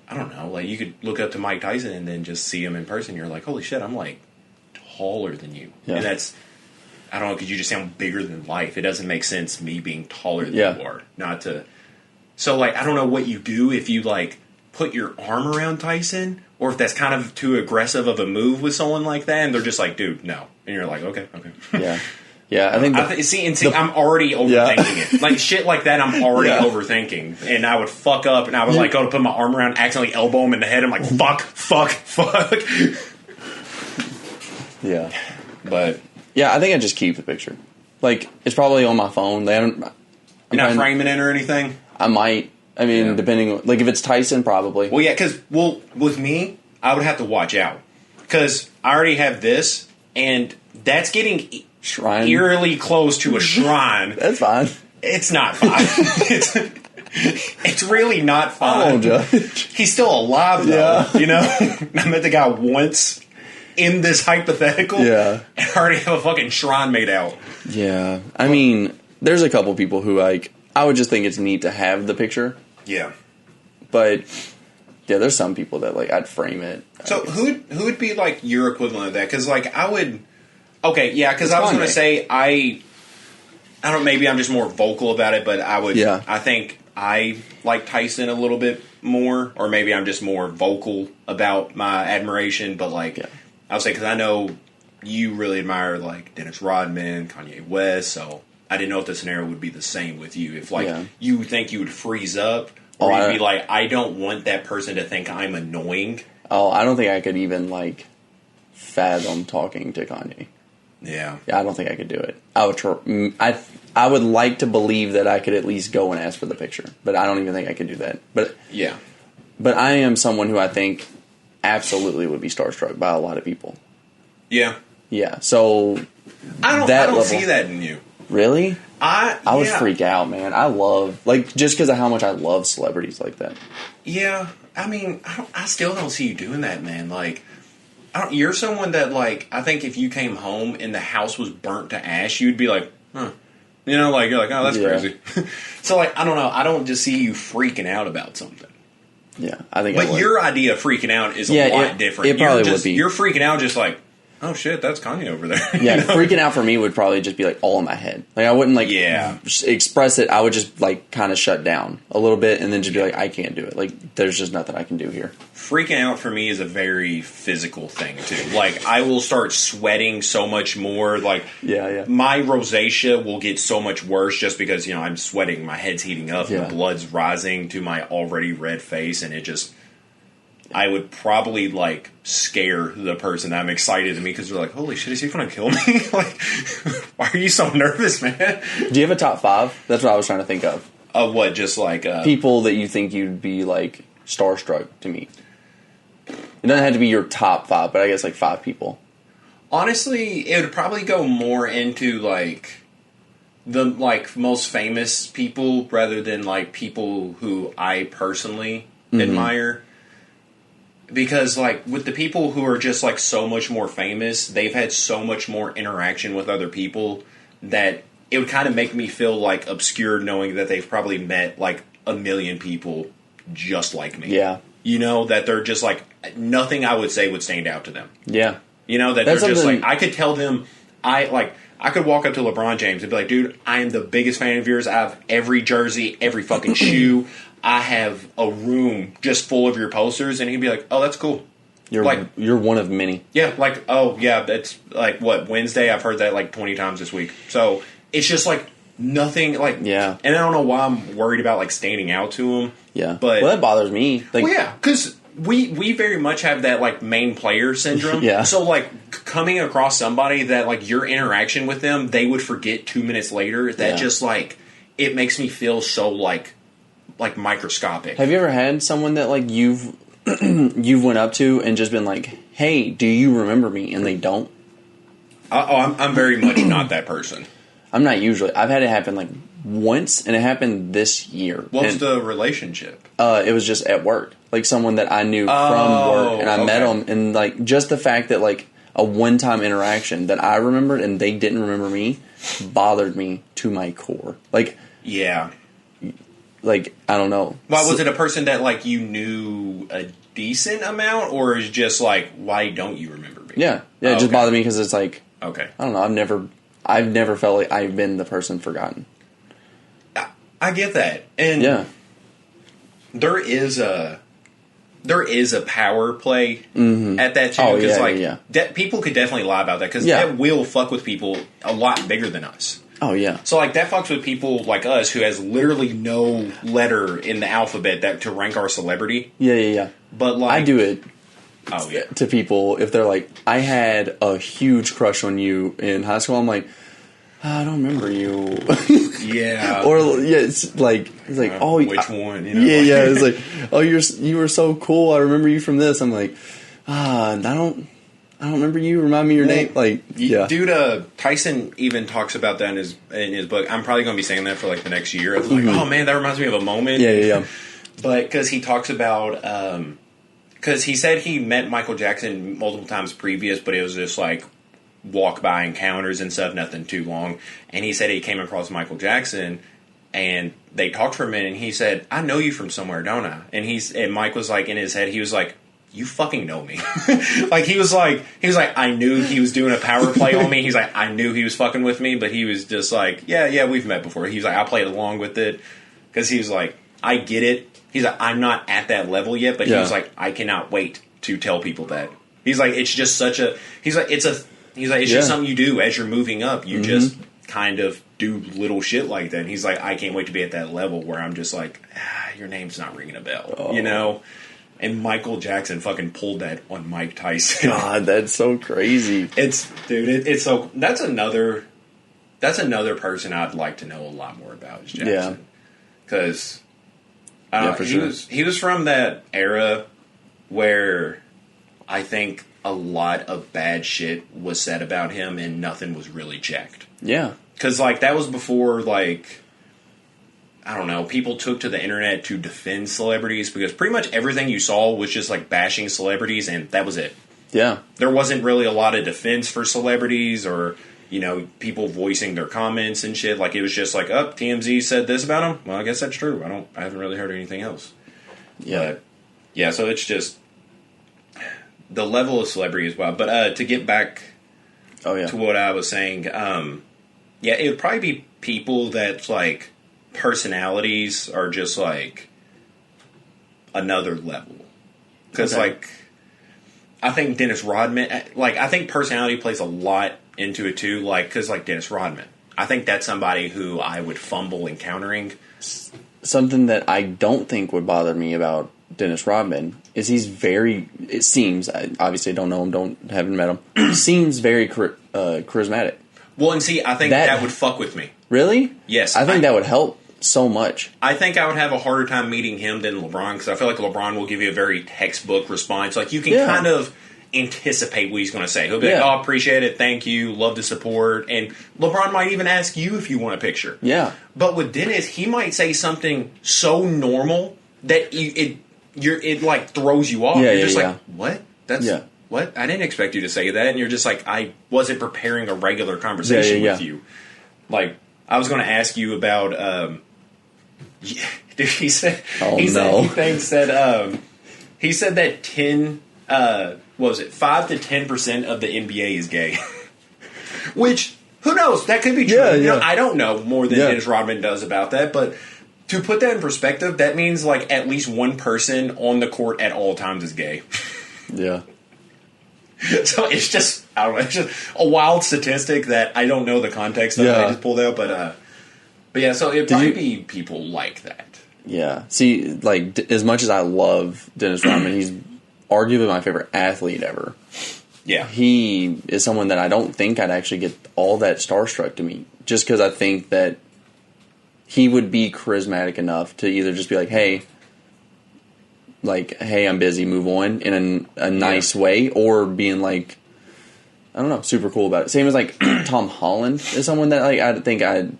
Speaker 3: I don't know, like, you could look up to Mike Tyson and then just see him in person. You're like, holy shit, I'm, like, taller than you. Yeah. And that's, I don't know, because you just sound bigger than life. It doesn't make sense, me being taller than you are. Not to, so, like, I don't know what you do if you, like, put your arm around Tyson, or if that's kind of too aggressive of a move with someone like that, and they're just like, dude, no. And you're like, okay.
Speaker 2: Yeah. Yeah, I think...
Speaker 3: I'm already overthinking it. Like, shit like that, I'm already overthinking. And I would fuck up, and I would, like, go to put my arm around, accidentally elbow him in the head. I'm like, fuck.
Speaker 2: Yeah.
Speaker 3: But...
Speaker 2: Yeah, I think I just keep the picture. Like, it's probably on my phone.
Speaker 3: You're not framing it or anything?
Speaker 2: I might. I mean, depending on... Like, if it's Tyson, probably.
Speaker 3: Well, yeah, because... Well, with me, I would have to watch out. Because I already have this, and that's getting...
Speaker 2: Shrine.
Speaker 3: Eerily close to a shrine.
Speaker 2: That's fine.
Speaker 3: It's not fine. It's really not fine.
Speaker 2: I won't judge.
Speaker 3: He's still alive, though. Yeah. You know? I met the guy once in this hypothetical.
Speaker 2: Yeah.
Speaker 3: And I already have a fucking shrine made out.
Speaker 2: Yeah. I mean, there's a couple people who, like, I would just think it's neat to have the picture.
Speaker 3: Yeah.
Speaker 2: But, yeah, there's some people that, like, I'd frame it.
Speaker 3: So who would be, like, your equivalent of that? Because, like, I would... Okay, yeah, because I was going to say, I don't. Maybe I'm just more vocal about it, but I would.
Speaker 2: Yeah.
Speaker 3: I think I like Tyson a little bit more, or maybe I'm just more vocal about my admiration. But like, I'll say because I know you really admire like Dennis Rodman, Kanye West, so I didn't know if the scenario would be the same with you. If like you think you would freeze up, or you'd be like, I don't want that person to think I'm annoying.
Speaker 2: Oh, I don't think I could even like fathom talking to Kanye.
Speaker 3: Yeah,
Speaker 2: I don't think I could do it. I would. I would like to believe that I could at least go and ask for the picture, but I don't even think I could do that. But but I am someone who I think absolutely would be starstruck by a lot of people.
Speaker 3: Yeah.
Speaker 2: So
Speaker 3: I don't see that in you.
Speaker 2: Really? I would
Speaker 3: yeah.
Speaker 2: freak out, man. I love just because of how much I love celebrities like that.
Speaker 3: Yeah, I mean, I still don't see you doing that, man. Like, you're someone that like I think if you came home and the house was burnt to ash, you'd be like, huh. You know, like you're like, oh, that's crazy. So like, I don't know. I don't just see you freaking out about something.
Speaker 2: Yeah, I think.
Speaker 3: But your idea of freaking out is a lot different.
Speaker 2: It probably would be.
Speaker 3: You're freaking out just like, oh shit, that's Kanye over there.
Speaker 2: Yeah, you know? Freaking out for me would probably just be like all in my head. Like I wouldn't express it. I would just like kind of shut down a little bit and then just be like, I can't do it. Like there's just nothing I can do here.
Speaker 3: Freaking out for me is a very physical thing too. Like I will start sweating so much more. Like my rosacea will get so much worse just because I'm sweating. My head's heating up. The blood's rising to my already red face, and it just. I would probably like scare the person I'm excited to meet because they're like, "Holy shit, is he going to kill me?" Like, why are you so nervous, man?
Speaker 2: Do you have a top 5? That's what I was trying to think of.
Speaker 3: Of what? Just like
Speaker 2: people that you think you'd be like starstruck to meet. It doesn't have to be your top 5, but I guess like 5 people.
Speaker 3: Honestly, it would probably go more into like the like most famous people rather than like people who I personally admire. Because, like, with the people who are just, like, so much more famous, they've had so much more interaction with other people that it would kind of make me feel, like, obscure knowing that they've probably met, like, a million people just like me.
Speaker 2: Yeah.
Speaker 3: You know, that they're just, like, nothing I would say would stand out to them.
Speaker 2: Yeah.
Speaker 3: You know, that they're just, like, I could tell them, I could walk up to LeBron James and be like, dude, I am the biggest fan of yours. I have every jersey, every fucking shoe. I have a room just full of your posters, and he'd be like, "Oh, that's cool."
Speaker 2: You're one of many.
Speaker 3: Yeah, like that's like what Wednesday. I've heard that like 20 times this week. So it's just like nothing. Like and I don't know why I'm worried about like standing out to him.
Speaker 2: Yeah,
Speaker 3: but
Speaker 2: that bothers me. Like,
Speaker 3: because we very much have that like main player syndrome.
Speaker 2: Yeah.
Speaker 3: So like coming across somebody that like your interaction with them, they would forget 2 minutes later. That just like it makes me feel so like microscopic.
Speaker 2: Have you ever had someone that like you've went up to and just been like, "Hey, do you remember me?" and they don't?
Speaker 3: I'm very much not that person.
Speaker 2: I'm not usually. I've had it happen like once, and it happened this year.
Speaker 3: What was the relationship?
Speaker 2: It was just at work, like someone that I knew from work, and I met them, and like just the fact that like a one-time interaction that I remembered and they didn't remember me bothered me to my core. Like, like, I don't know.
Speaker 3: Well, was it a person that, like, you knew a decent amount, or is just, like, why don't you remember me?
Speaker 2: Yeah. It just bothered me because it's like, I don't know, I've never felt like I've been the person forgotten.
Speaker 3: I get that. And there is a power play at that, too. Because, people could definitely lie about that, because that will fuck with people a lot bigger than us.
Speaker 2: Oh, yeah.
Speaker 3: So, like, that fucks with people like us who has literally no letter in the alphabet to rank our celebrity.
Speaker 2: Yeah.
Speaker 3: But, like...
Speaker 2: I do it to people if they're like, I had a huge crush on you in high school. I'm like, I don't remember you.
Speaker 3: Yeah.
Speaker 2: Or, it's like, oh...
Speaker 3: Which one? You know?
Speaker 2: Yeah. It's like, oh, you were so cool. I remember you from this. I'm like, I don't remember you. Remind me your name. Like,
Speaker 3: dude. Tyson even talks about that in his book. I'm probably going to be saying that for like the next year. It's like, oh man, that reminds me of a moment.
Speaker 2: Yeah.
Speaker 3: But because he talks about, because he said he met Michael Jackson multiple times previous, but it was just like walk by encounters and stuff, nothing too long. And he said he came across Michael Jackson, and they talked for a minute. And he said, "I know you from somewhere, don't I?" And Mike was like in his head, he was like, you fucking know me. Like, he was like, I knew he was doing a power play on me. He's like, I knew he was fucking with me, but he was just like, yeah, we've met before. He's like, I played along with it. Because he was like, I get it. He's like, I'm not at that level yet, but he was like, I cannot wait to tell people that. He's like, it's just such a, he's like, it's just something you do as you're moving up. You just kind of do little shit like that. And he's like, I can't wait to be at that level where I'm just like, your name's not ringing a bell, you know? And Michael Jackson fucking pulled that on Mike Tyson.
Speaker 2: God, that's so crazy.
Speaker 3: It's so, that's another person I'd like to know a lot more about is Jackson.
Speaker 2: Yeah.
Speaker 3: Because he was from that era where I think a lot of bad shit was said about him and nothing was really checked.
Speaker 2: Yeah.
Speaker 3: Because, like, that was before, like, I don't know, people took to the internet to defend celebrities because pretty much everything you saw was just, like, bashing celebrities and that was it.
Speaker 2: Yeah. There
Speaker 3: wasn't really a lot of defense for celebrities or, you know, people voicing their comments and shit. Like, it was just like, oh, TMZ said this about him? Well, I guess that's true. I haven't really heard anything else.
Speaker 2: Yeah.
Speaker 3: But, yeah, so it's just the level of celebrity as well. But to get back to what I was saying, yeah, it would probably be people that, like, personalities are just, like, another level. Because, like, I think Dennis Rodman, like, I think personality plays a lot into it, too. Like, because, like, Dennis Rodman, I think that's somebody who I would fumble encountering.
Speaker 2: Something that I don't think would bother me about Dennis Rodman is he's very, it seems, obviously I don't know him, haven't met him, seems very charismatic.
Speaker 3: Well, and see, I think that would fuck with me.
Speaker 2: Really?
Speaker 3: Yes.
Speaker 2: I think that would help so much.
Speaker 3: I think I would have a harder time meeting him than LeBron, because I feel like LeBron will give you a very textbook response. Like, you can kind of anticipate what he's going to say. He'll be like, oh, appreciate it, thank you, love the support. And LeBron might even ask you if you want a picture.
Speaker 2: Yeah.
Speaker 3: But with Dennis, he might say something so normal that it like throws you off.
Speaker 2: Yeah,
Speaker 3: you're just like, what? That's what? I didn't expect you to say that. And you're just like, I wasn't preparing a regular conversation with you. Like, I was going to ask you about dude, he said he said that 10 what was it, 5 to 10% of the NBA is gay. Which, who knows? That could be true.
Speaker 2: Yeah,
Speaker 3: you know, I don't know more than Dennis Rodman does about that, but to put that in perspective, that means like at least one person on the court at all times is gay.
Speaker 2: Yeah.
Speaker 3: So it's just, I don't know, it's just a wild statistic that I don't know the context of. I just pulled out, but yeah, so it'd probably be people like that.
Speaker 2: Yeah. See, like, as much as I love Dennis Rodman, he's arguably my favorite athlete ever.
Speaker 3: Yeah.
Speaker 2: He is someone that I don't think I'd actually get all that starstruck to meet, just because I think that he would be charismatic enough to either just be like, hey, I'm busy, move on, in a nice way, or being like, I don't know, super cool about it. Same as like Tom Holland is someone that like I think I'd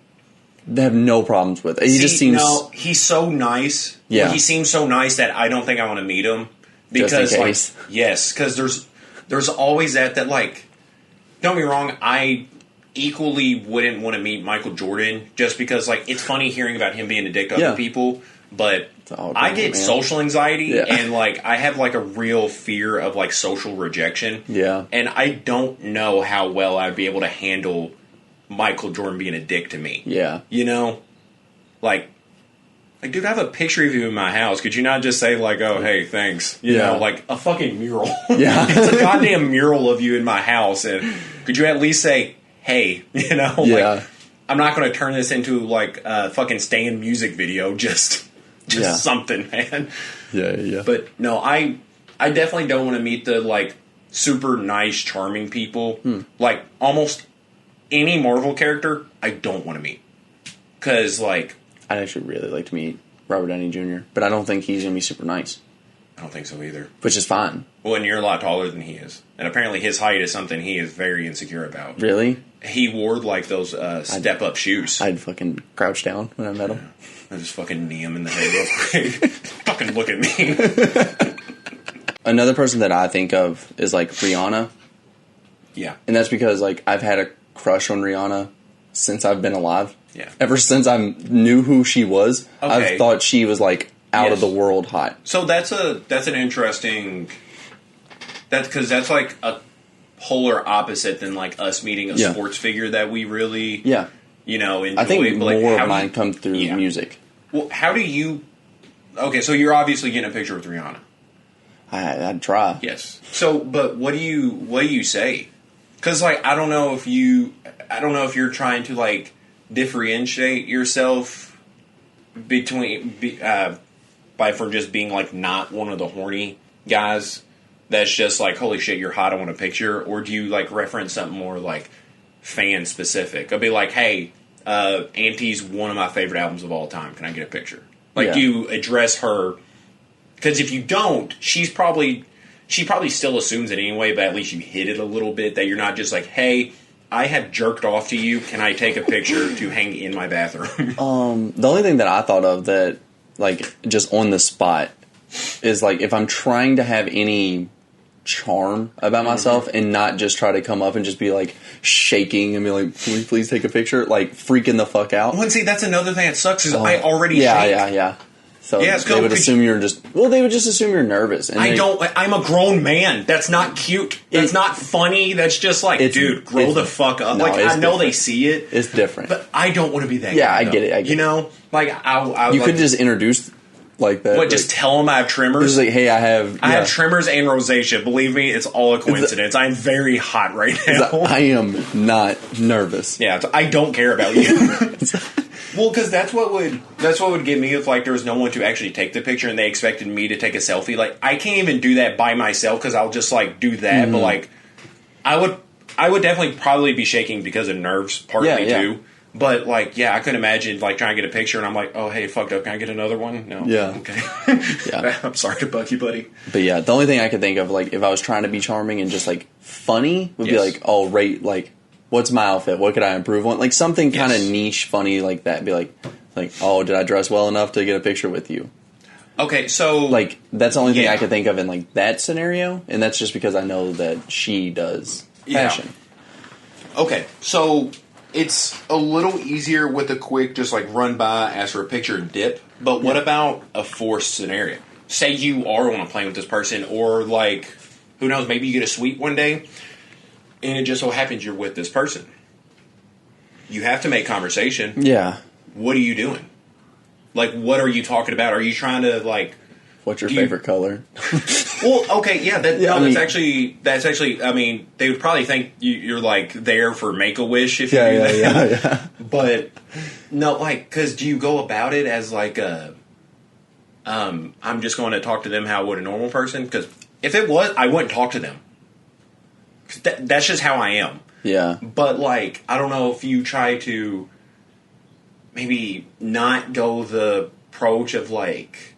Speaker 2: have no problems with. He just seems
Speaker 3: he's so nice.
Speaker 2: Yeah,
Speaker 3: he seems so nice that I don't think I want to meet him because like because there's always that like, don't get me wrong, I equally wouldn't want to meet Michael Jordan just because like it's funny hearing about him being a dick to other people, but I get social anxiety and like I have like a real fear of like social rejection.
Speaker 2: Yeah.
Speaker 3: And I don't know how well I'd be able to handle Michael Jordan being a dick to me.
Speaker 2: Yeah.
Speaker 3: You know? Like dude, I have a picture of you in my house. Could you not just say like, oh hey, thanks. You know, like a fucking mural.
Speaker 2: Yeah.
Speaker 3: It's a goddamn mural of you in my house, and could you at least say, hey, you know? Like, I'm not gonna turn this into like a fucking Stan music video, just something, man.
Speaker 2: Yeah.
Speaker 3: But no, I definitely don't want to meet the like super nice, charming people. Like almost any Marvel character, I don't want to meet because like
Speaker 2: I'd actually really like to meet Robert Downey Jr., but I don't think he's gonna be super nice.
Speaker 3: I don't think so either.
Speaker 2: Which is fine.
Speaker 3: Well, and you're a lot taller than he is, and apparently his height is something he is very insecure about.
Speaker 2: Really?
Speaker 3: He wore like those step-up shoes.
Speaker 2: I'd fucking crouch down when I met him.
Speaker 3: I just fucking knee him in the head real quick. Fucking look at me.
Speaker 2: Another person that I think of is like Rihanna.
Speaker 3: Yeah.
Speaker 2: And that's because like I've had a crush on Rihanna since I've been alive.
Speaker 3: Yeah.
Speaker 2: Ever since I knew who she was, I've thought she was like out of the world hot.
Speaker 3: So that's an interesting That's because that's like a polar opposite than like us meeting a sports figure that we really, enjoy.
Speaker 2: I think
Speaker 3: but like,
Speaker 2: more of mine come through music.
Speaker 3: Well, how do you? Okay, so you're obviously getting a picture with Rihanna.
Speaker 2: I'd try.
Speaker 3: Yes. So, but what do you say? Because like I don't know if you're trying to like differentiate yourself between from just being like not one of the horny guys that's just like, holy shit, you're hot, I want a picture, or do you like reference something more like fan specific? I'll be like, hey, Auntie's one of my favorite albums of all time, can I get a picture? Like, do you address her? Because if you don't, she probably still assumes it anyway, but at least you hit it a little bit, that you're not just like, hey, I have jerked off to you, can I take a picture to hang in my bathroom?
Speaker 2: The only thing that I thought of that, like, just on the spot is, like, if I'm trying to have any charm about myself and not just try to come up and just be, like, shaking and be like, can we please take a picture? Like, freaking the fuck out.
Speaker 3: Well, see, that's another thing that sucks is I already shake.
Speaker 2: Yeah. So they would assume you're just... Well, they would just assume you're nervous. And
Speaker 3: I'm a grown man. That's not cute. That's not funny. That's just like, dude, grow the fuck up.
Speaker 2: No,
Speaker 3: like, I know they see it.
Speaker 2: It's different.
Speaker 3: But I don't want to be that guy.
Speaker 2: Yeah, I get it.
Speaker 3: You know? Like, I
Speaker 2: you could just introduce like that.
Speaker 3: What, just tell them I have tremors?
Speaker 2: Just like, hey, I have
Speaker 3: tremors and rosacea. Believe me, it's all a coincidence. I'm very hot right now.
Speaker 2: I am not nervous.
Speaker 3: Yeah, I don't care about you. Well, because that's what would get me if like there was no one to actually take the picture and they expected me to take a selfie. Like I can't even do that by myself because I'll just like do that. Mm-hmm. But like I would definitely probably be shaking because of nerves partly too. But like I couldn't imagine like trying to get a picture and I'm like, oh hey, fucked up. Can I get another one? No.
Speaker 2: Yeah.
Speaker 3: Okay. I'm sorry to bug you, buddy.
Speaker 2: But yeah, the only thing I could think of like if I was trying to be charming and just like funny would be like, oh rate like. What's my outfit? What could I improve on? Like something kind of niche, funny like that. Be like, oh, did I dress well enough to get a picture with you?
Speaker 3: Okay, so
Speaker 2: like that's the only thing I could think of in like that scenario, and that's just because I know that she does fashion.
Speaker 3: Okay, so it's a little easier with a quick, just like run by, ask for a picture, and dip. But what about a forced scenario? Say you are on a plane with this person, or like, who knows? Maybe you get a suite one day. And it just so happens you're with this person. You have to make conversation.
Speaker 2: Yeah.
Speaker 3: What are you doing? Like, what are you talking about? Are you trying to, like...
Speaker 2: What's your favorite color?
Speaker 3: Well, okay, that's actually... I mean, they would probably think you're, like, there for Make-A-Wish if you do that.
Speaker 2: Yeah.
Speaker 3: But, no, like, because do you go about it as, like, a... I'm just going to talk to them how I would a normal person? Because if it was, I wouldn't talk to them. That's just how I am.
Speaker 2: Yeah.
Speaker 3: But, like, I don't know if you try to maybe not go the approach of, like,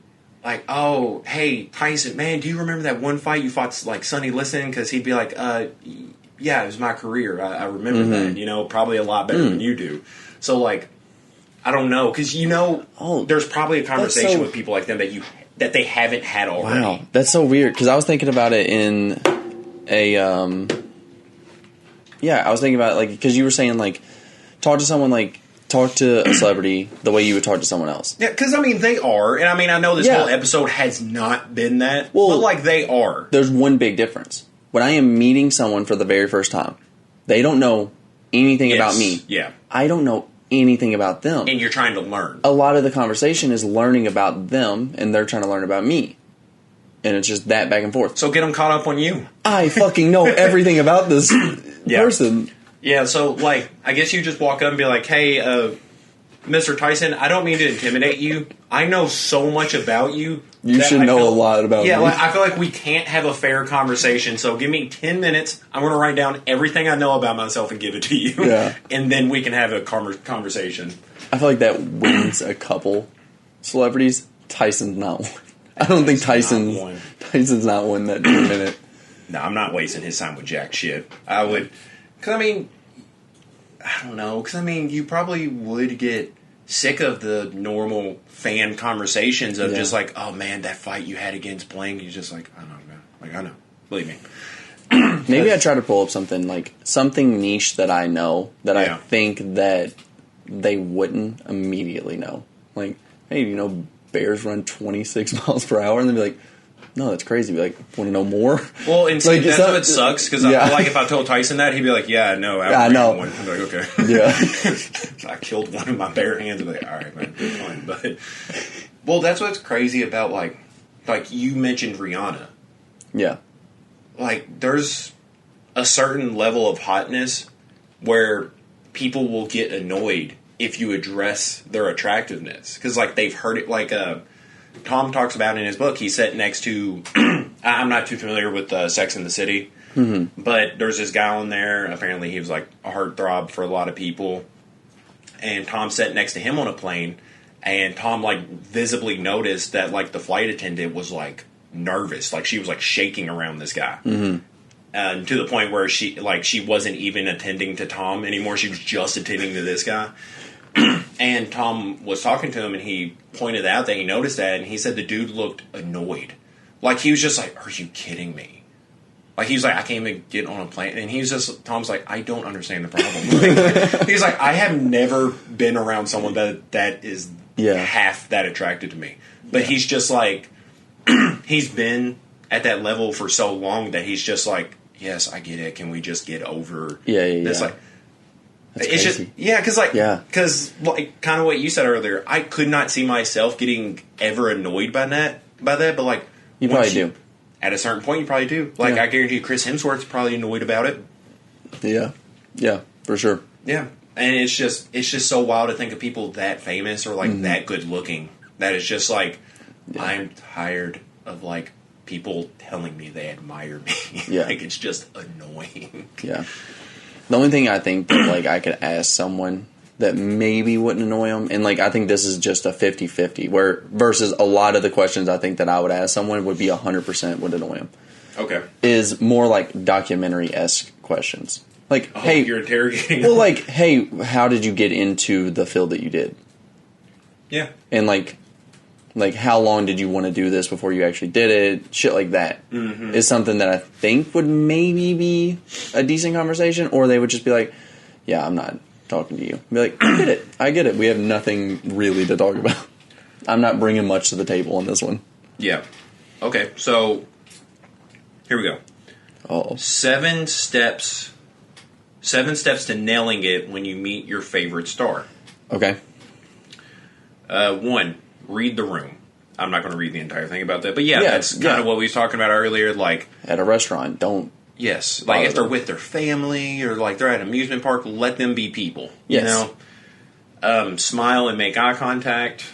Speaker 3: oh, hey, Tyson, man, do you remember that one fight you fought, like, Sonny Liston? Because he'd be like, yeah, it was my career. I remember that, you know, probably a lot better than you do. So, like, I don't know. Because, you know, there's probably a conversation with people like them that they haven't had already.
Speaker 2: Wow. That's so weird. Because I was thinking about it in... I was thinking about, like, because you were saying, like, talk to a celebrity the way you would talk to someone else.
Speaker 3: Yeah, because, I mean, they are. And, I mean, I know this whole episode has not been that. Well, but, like, they are.
Speaker 2: There's one big difference. When I am meeting someone for the very first time, they don't know anything about me.
Speaker 3: Yeah.
Speaker 2: I don't know anything about them.
Speaker 3: And you're trying to learn.
Speaker 2: A lot of the conversation is learning about them, and they're trying to learn about me. And it's just that back and forth.
Speaker 3: So get them caught up on you.
Speaker 2: I fucking know everything about this person.
Speaker 3: Yeah, so, like, I guess you just walk up and be like, hey, Mr. Tyson, I don't mean to intimidate you. I know so much about you.
Speaker 2: You should know a lot about me.
Speaker 3: Yeah, like, I feel like we can't have a fair conversation, so give me 10 minutes. I'm going to write down everything I know about myself and give it to you.
Speaker 2: Yeah.
Speaker 3: And then we can have a conversation.
Speaker 2: I feel like that wins a couple celebrities. Tyson's not one. I don't think Tyson's not one that 2 minute.
Speaker 3: No, I'm not wasting his time with jack shit. I would, because I mean, I don't know, because I mean, you probably would get sick of the normal fan conversations of just like, oh man, that fight you had against Blank. You're just like, I don't know, like I know, believe me.
Speaker 2: Maybe I try to pull up something niche that I know that I think that they wouldn't immediately know. Like, hey, you know, bears run 26 miles per hour, and they'd be like, no, that's crazy. Like, want to know more?
Speaker 3: Well, and see, that's what sucks, because I feel like if I told Tyson that, he'd be like, yeah, no, I know. One. I'd be like, okay.
Speaker 2: Yeah.
Speaker 3: I killed one in my bare hands. I'd be like, all right, man, good fun. But, well, that's what's crazy about, like you mentioned Rihanna.
Speaker 2: Yeah.
Speaker 3: Like, there's a certain level of hotness where people will get annoyed if you address their attractiveness. Because, like, they've heard it, like, Tom talks about in his book, he sat next to, I'm not too familiar with Sex and the City, but there's this guy on there, apparently he was like a heartthrob for a lot of people, and Tom sat next to him on a plane, and Tom like visibly noticed that like the flight attendant was like nervous, like she was like shaking around this guy. To the point where she wasn't even attending to Tom anymore, she was just attending to this guy. And Tom was talking to him, and he pointed out that he noticed that, and he said the dude looked annoyed. Like, he was just like, are you kidding me? Like, he was like, I can't even get on a plane. And Tom's like, I don't understand the problem. He's like, I have never been around someone that is half that attracted to me. But he's just like, he's been at that level for so long that he's just like, yes, I get it. Can we just get over this? Like,
Speaker 2: that's
Speaker 3: it's
Speaker 2: crazy.
Speaker 3: Just because like kind of what you said earlier, I could not see myself getting ever annoyed by that, but like
Speaker 2: you probably do.
Speaker 3: At a certain point, you probably do. Like I guarantee you, Chris Hemsworth's probably annoyed about it.
Speaker 2: Yeah, for sure.
Speaker 3: Yeah, and it's just so wild to think of people that famous or like that good looking. That is just like I'm tired of like people telling me they admire me.
Speaker 2: Yeah,
Speaker 3: like it's just annoying.
Speaker 2: Yeah. The only thing I think that, like, I could ask someone that maybe wouldn't annoy them, and, like, I think this is just a 50-50, where versus a lot of the questions I think that I would ask someone would be 100% would annoy them.
Speaker 3: Okay.
Speaker 2: Is more, like, documentary-esque questions. Like, hey...
Speaker 3: You're interrogating
Speaker 2: Well, like, hey, how did you get into the field that you did?
Speaker 3: Yeah.
Speaker 2: And, like, how long did you want to do this before you actually did it? Shit like that is something that I think would maybe be a decent conversation, or they would just be like, yeah, I'm not talking to you. Be like, I get it. We have nothing really to talk about. I'm not bringing much to the table on this one.
Speaker 3: Yeah. Okay, so here we go.
Speaker 2: Oh,
Speaker 3: 7 steps to nailing it when you meet your favorite star.
Speaker 2: Okay.
Speaker 3: 1. Read the room. I'm not going to read the entire thing about that, but that's kind of what we were talking about earlier. Like
Speaker 2: at a restaurant, don't.
Speaker 3: Yes, like if they're with their family or like they're at an amusement park, let them be people.
Speaker 2: Yes.
Speaker 3: You know, smile and make eye contact.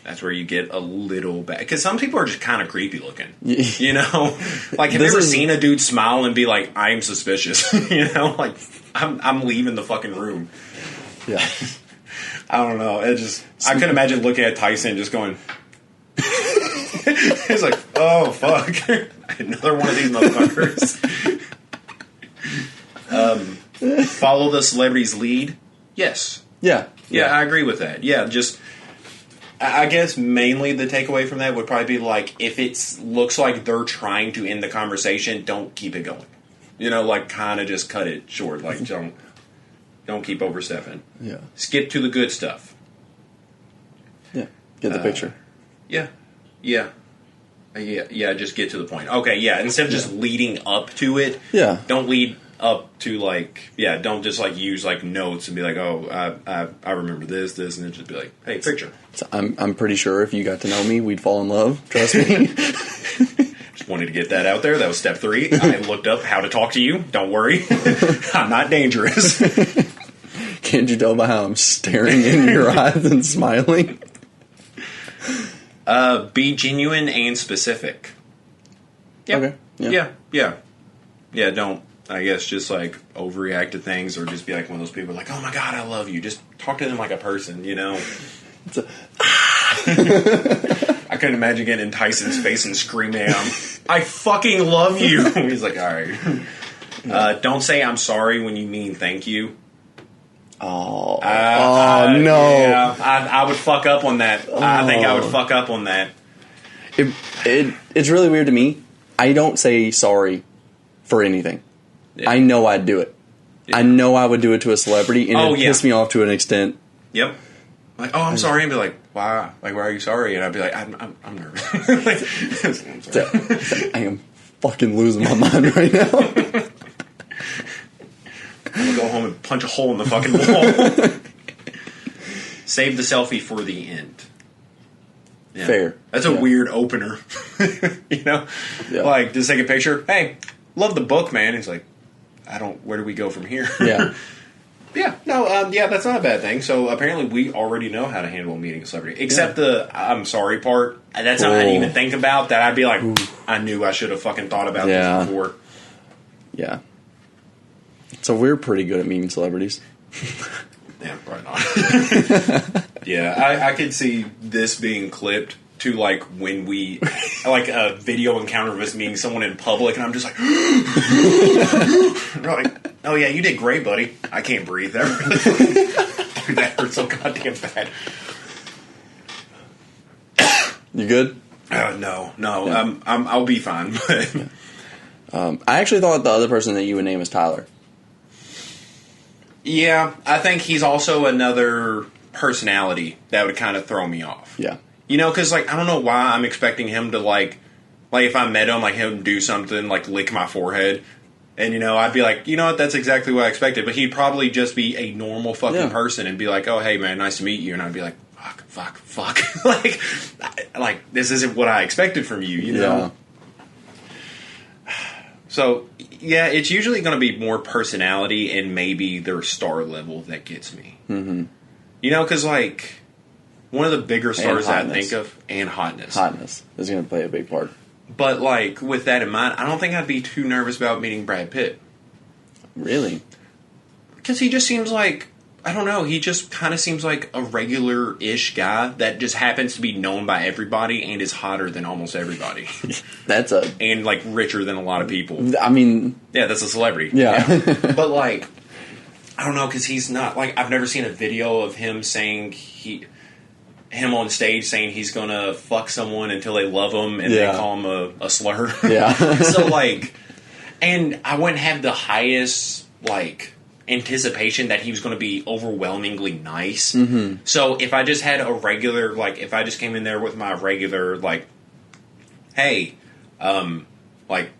Speaker 3: That's where you get a little bad because some people are just kind of creepy looking. You know, like have you ever seen a dude smile and be like, "I'm suspicious"? You know, like I'm leaving the fucking room.
Speaker 2: Yeah.
Speaker 3: I don't know. I couldn't imagine looking at Tyson just going. He's like, oh fuck, another one of these motherfuckers. Follow the celebrity's lead. Yes.
Speaker 2: Yeah.
Speaker 3: I agree with that. Yeah, just I guess mainly the takeaway from that would probably be like if it looks like they're trying to end the conversation, don't keep it going. You know, like kind of just cut it short. Like don't keep overstepping.
Speaker 2: Yeah.
Speaker 3: Skip to the good stuff.
Speaker 2: Yeah. Get the picture.
Speaker 3: Yeah. Just get to the point. Okay, yeah. Instead of just leading up to it.
Speaker 2: Yeah.
Speaker 3: Don't lead up to like. Yeah. Don't just like use like notes and be like, oh, I remember this, and then just be like, hey, picture.
Speaker 2: So I'm pretty sure if you got to know me, we'd fall in love. Trust me.
Speaker 3: Just wanted to get that out there. That was step 3. I looked up how to talk to you. Don't worry, I'm not dangerous.
Speaker 2: Can't you tell by how I'm staring in your eyes and smiling?
Speaker 3: Be genuine and specific.
Speaker 2: Yep. Okay.
Speaker 3: Yeah, don't, I guess, just like overreact to things or just be like one of those people like, oh my God, I love you. Just talk to them like a person, you know? I couldn't imagine getting in Tyson's face and screaming at him, I fucking love you. He's like, all right. Don't say I'm sorry when you mean thank you.
Speaker 2: No.
Speaker 3: Yeah, I would fuck up on that. I think I would fuck up on that.
Speaker 2: It's really weird to me. I don't say sorry for anything. Yeah. I know I'd do it. Yeah. I know I would do it to a celebrity, and it'd piss me off to an extent.
Speaker 3: Yep. Like, oh, I'm sorry, and be like, why? Like, why are you sorry? And I'd be like, I'm nervous. Like, I'm sorry.
Speaker 2: I am fucking losing my mind right now.
Speaker 3: I'm gonna go home and punch a hole in the fucking wall. Save the selfie for the end. Yeah.
Speaker 2: Fair.
Speaker 3: That's a weird opener. You know?
Speaker 2: Yeah.
Speaker 3: Like, just take a picture. Hey, love the book, man. He's like, where do we go from here?
Speaker 2: Yeah.
Speaker 3: Yeah, no, that's not a bad thing. So apparently we already know how to handle meeting a celebrity. Except the I'm sorry part. That's something I didn't even think about. That I'd be like, I knew I should have fucking thought about this before.
Speaker 2: Yeah. So we're pretty good at meeting celebrities.
Speaker 3: Yeah, probably not. Yeah, I could see this being clipped to like when we like a video encounter of us meeting someone in public, and I'm just like, and like, oh yeah, you did great, buddy. I can't breathe. That really, that hurts so goddamn bad.
Speaker 2: You good?
Speaker 3: No. Yeah. I'll be fine. But
Speaker 2: I actually thought the other person that you would name is Tyler.
Speaker 3: Yeah, I think he's also another personality that would kind of throw me off.
Speaker 2: Yeah.
Speaker 3: You know, because, like, I don't know why I'm expecting him to, like if I met him, like, him do something, like, lick my forehead. And, you know, I'd be like, you know what, that's exactly what I expected. But he'd probably just be a normal fucking person and be like, oh, hey, man, nice to meet you. And I'd be like, fuck. like, this isn't what I expected from you, you know? So, yeah, it's usually going to be more personality and maybe their star level that gets me.
Speaker 2: Mm-hmm.
Speaker 3: You know, because, like, one of the bigger stars that I think of, and Hotness.
Speaker 2: Hotness is going to play a big part.
Speaker 3: But, like, with that in mind, I don't think I'd be too nervous about meeting Brad Pitt.
Speaker 2: Really?
Speaker 3: Because he just seems like, I don't know, he just kind of seems like a regular-ish guy that just happens to be known by everybody and is hotter than almost everybody. And, like, richer than a lot of people.
Speaker 2: I mean...
Speaker 3: Yeah, that's a celebrity.
Speaker 2: Yeah.
Speaker 3: But, like, I don't know, because he's not, like, I've never seen a video of him saying him on stage saying he's gonna fuck someone until they love him and they call him a slur.
Speaker 2: Yeah.
Speaker 3: So, like, and I wouldn't have the highest, like, anticipation that he was going to be overwhelmingly nice.
Speaker 2: Mm-hmm.
Speaker 3: So if I just had a regular, like, if I just came in there with my regular, like, hey, like,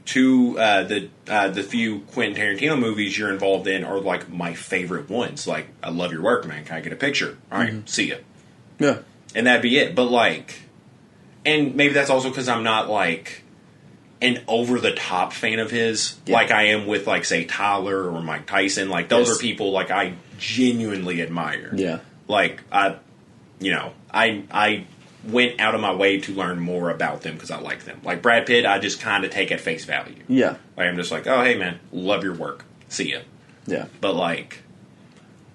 Speaker 3: the few Quentin Tarantino movies you're involved in are, like, my favorite ones. Like, I love your work, man. Can I get a picture? All right, see ya.
Speaker 2: Yeah.
Speaker 3: And that'd be it. But, like, and maybe that's also because I'm not, like, an over-the-top fan of his, like I am with, like, say, Tyler or Mike Tyson. Like, those are people, like, I genuinely admire.
Speaker 2: Yeah.
Speaker 3: Like, I went out of my way to learn more about them because I like them. Like, Brad Pitt, I just kind of take at face value.
Speaker 2: Yeah.
Speaker 3: Like, I'm just like, oh, hey, man, love your work. See ya.
Speaker 2: Yeah.
Speaker 3: But, like,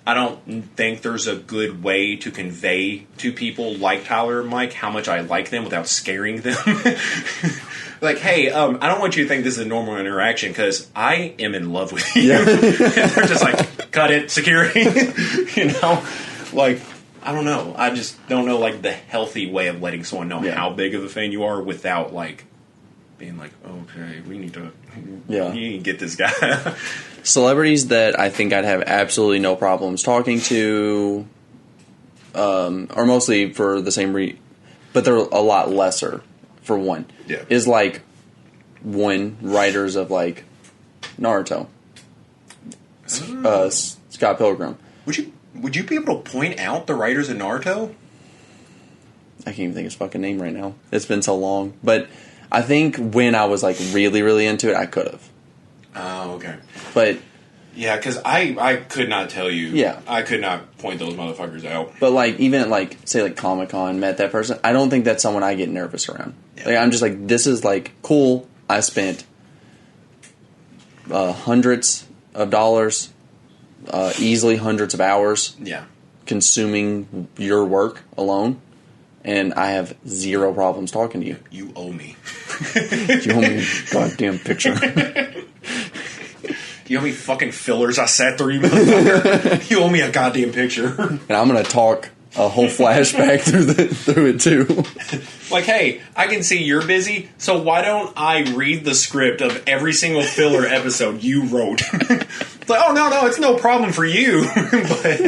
Speaker 3: I don't think there's a good way to convey to people like Tyler and Mike how much I like them without scaring them. Like, hey, I don't want you to think this is a normal interaction because I am in love with you. Yeah. And they're just like, cut it, security. You know? Like, I don't know. I just don't know, like, the healthy way of letting someone know how big of a fan you are without, like, being like, okay, we need to get this guy.
Speaker 2: Celebrities that I think I'd have absolutely no problems talking to are mostly for the same reason, but they're a lot lesser, for one.
Speaker 3: Yeah.
Speaker 2: Is, like, writers of, like, Naruto. Scott Pilgrim.
Speaker 3: Would you be able to point out the writers of Naruto?
Speaker 2: I can't even think of his fucking name right now. It's been so long. But I think when I was, like, really, really into it, I could have.
Speaker 3: Oh, okay.
Speaker 2: But...
Speaker 3: yeah, because I could not tell you.
Speaker 2: Yeah.
Speaker 3: I could not point those motherfuckers out.
Speaker 2: But, like, even at, like, say, like, Comic-Con, met that person, I don't think that's someone I get nervous around. Yeah. Like, I'm just like, this is, like, cool. I spent hundreds of dollars, easily hundreds of hours consuming your work alone, and I have zero problems talking to you.
Speaker 3: You owe me.
Speaker 2: You owe me a goddamn picture.
Speaker 3: You owe me fucking fillers I sat through, you motherfucker. You owe me a goddamn picture.
Speaker 2: And I'm going to talk a whole flashback through it, too.
Speaker 3: Like, hey, I can see you're busy, so why don't I read the script of every single filler episode you wrote? It's like, oh, no, it's no problem for you. But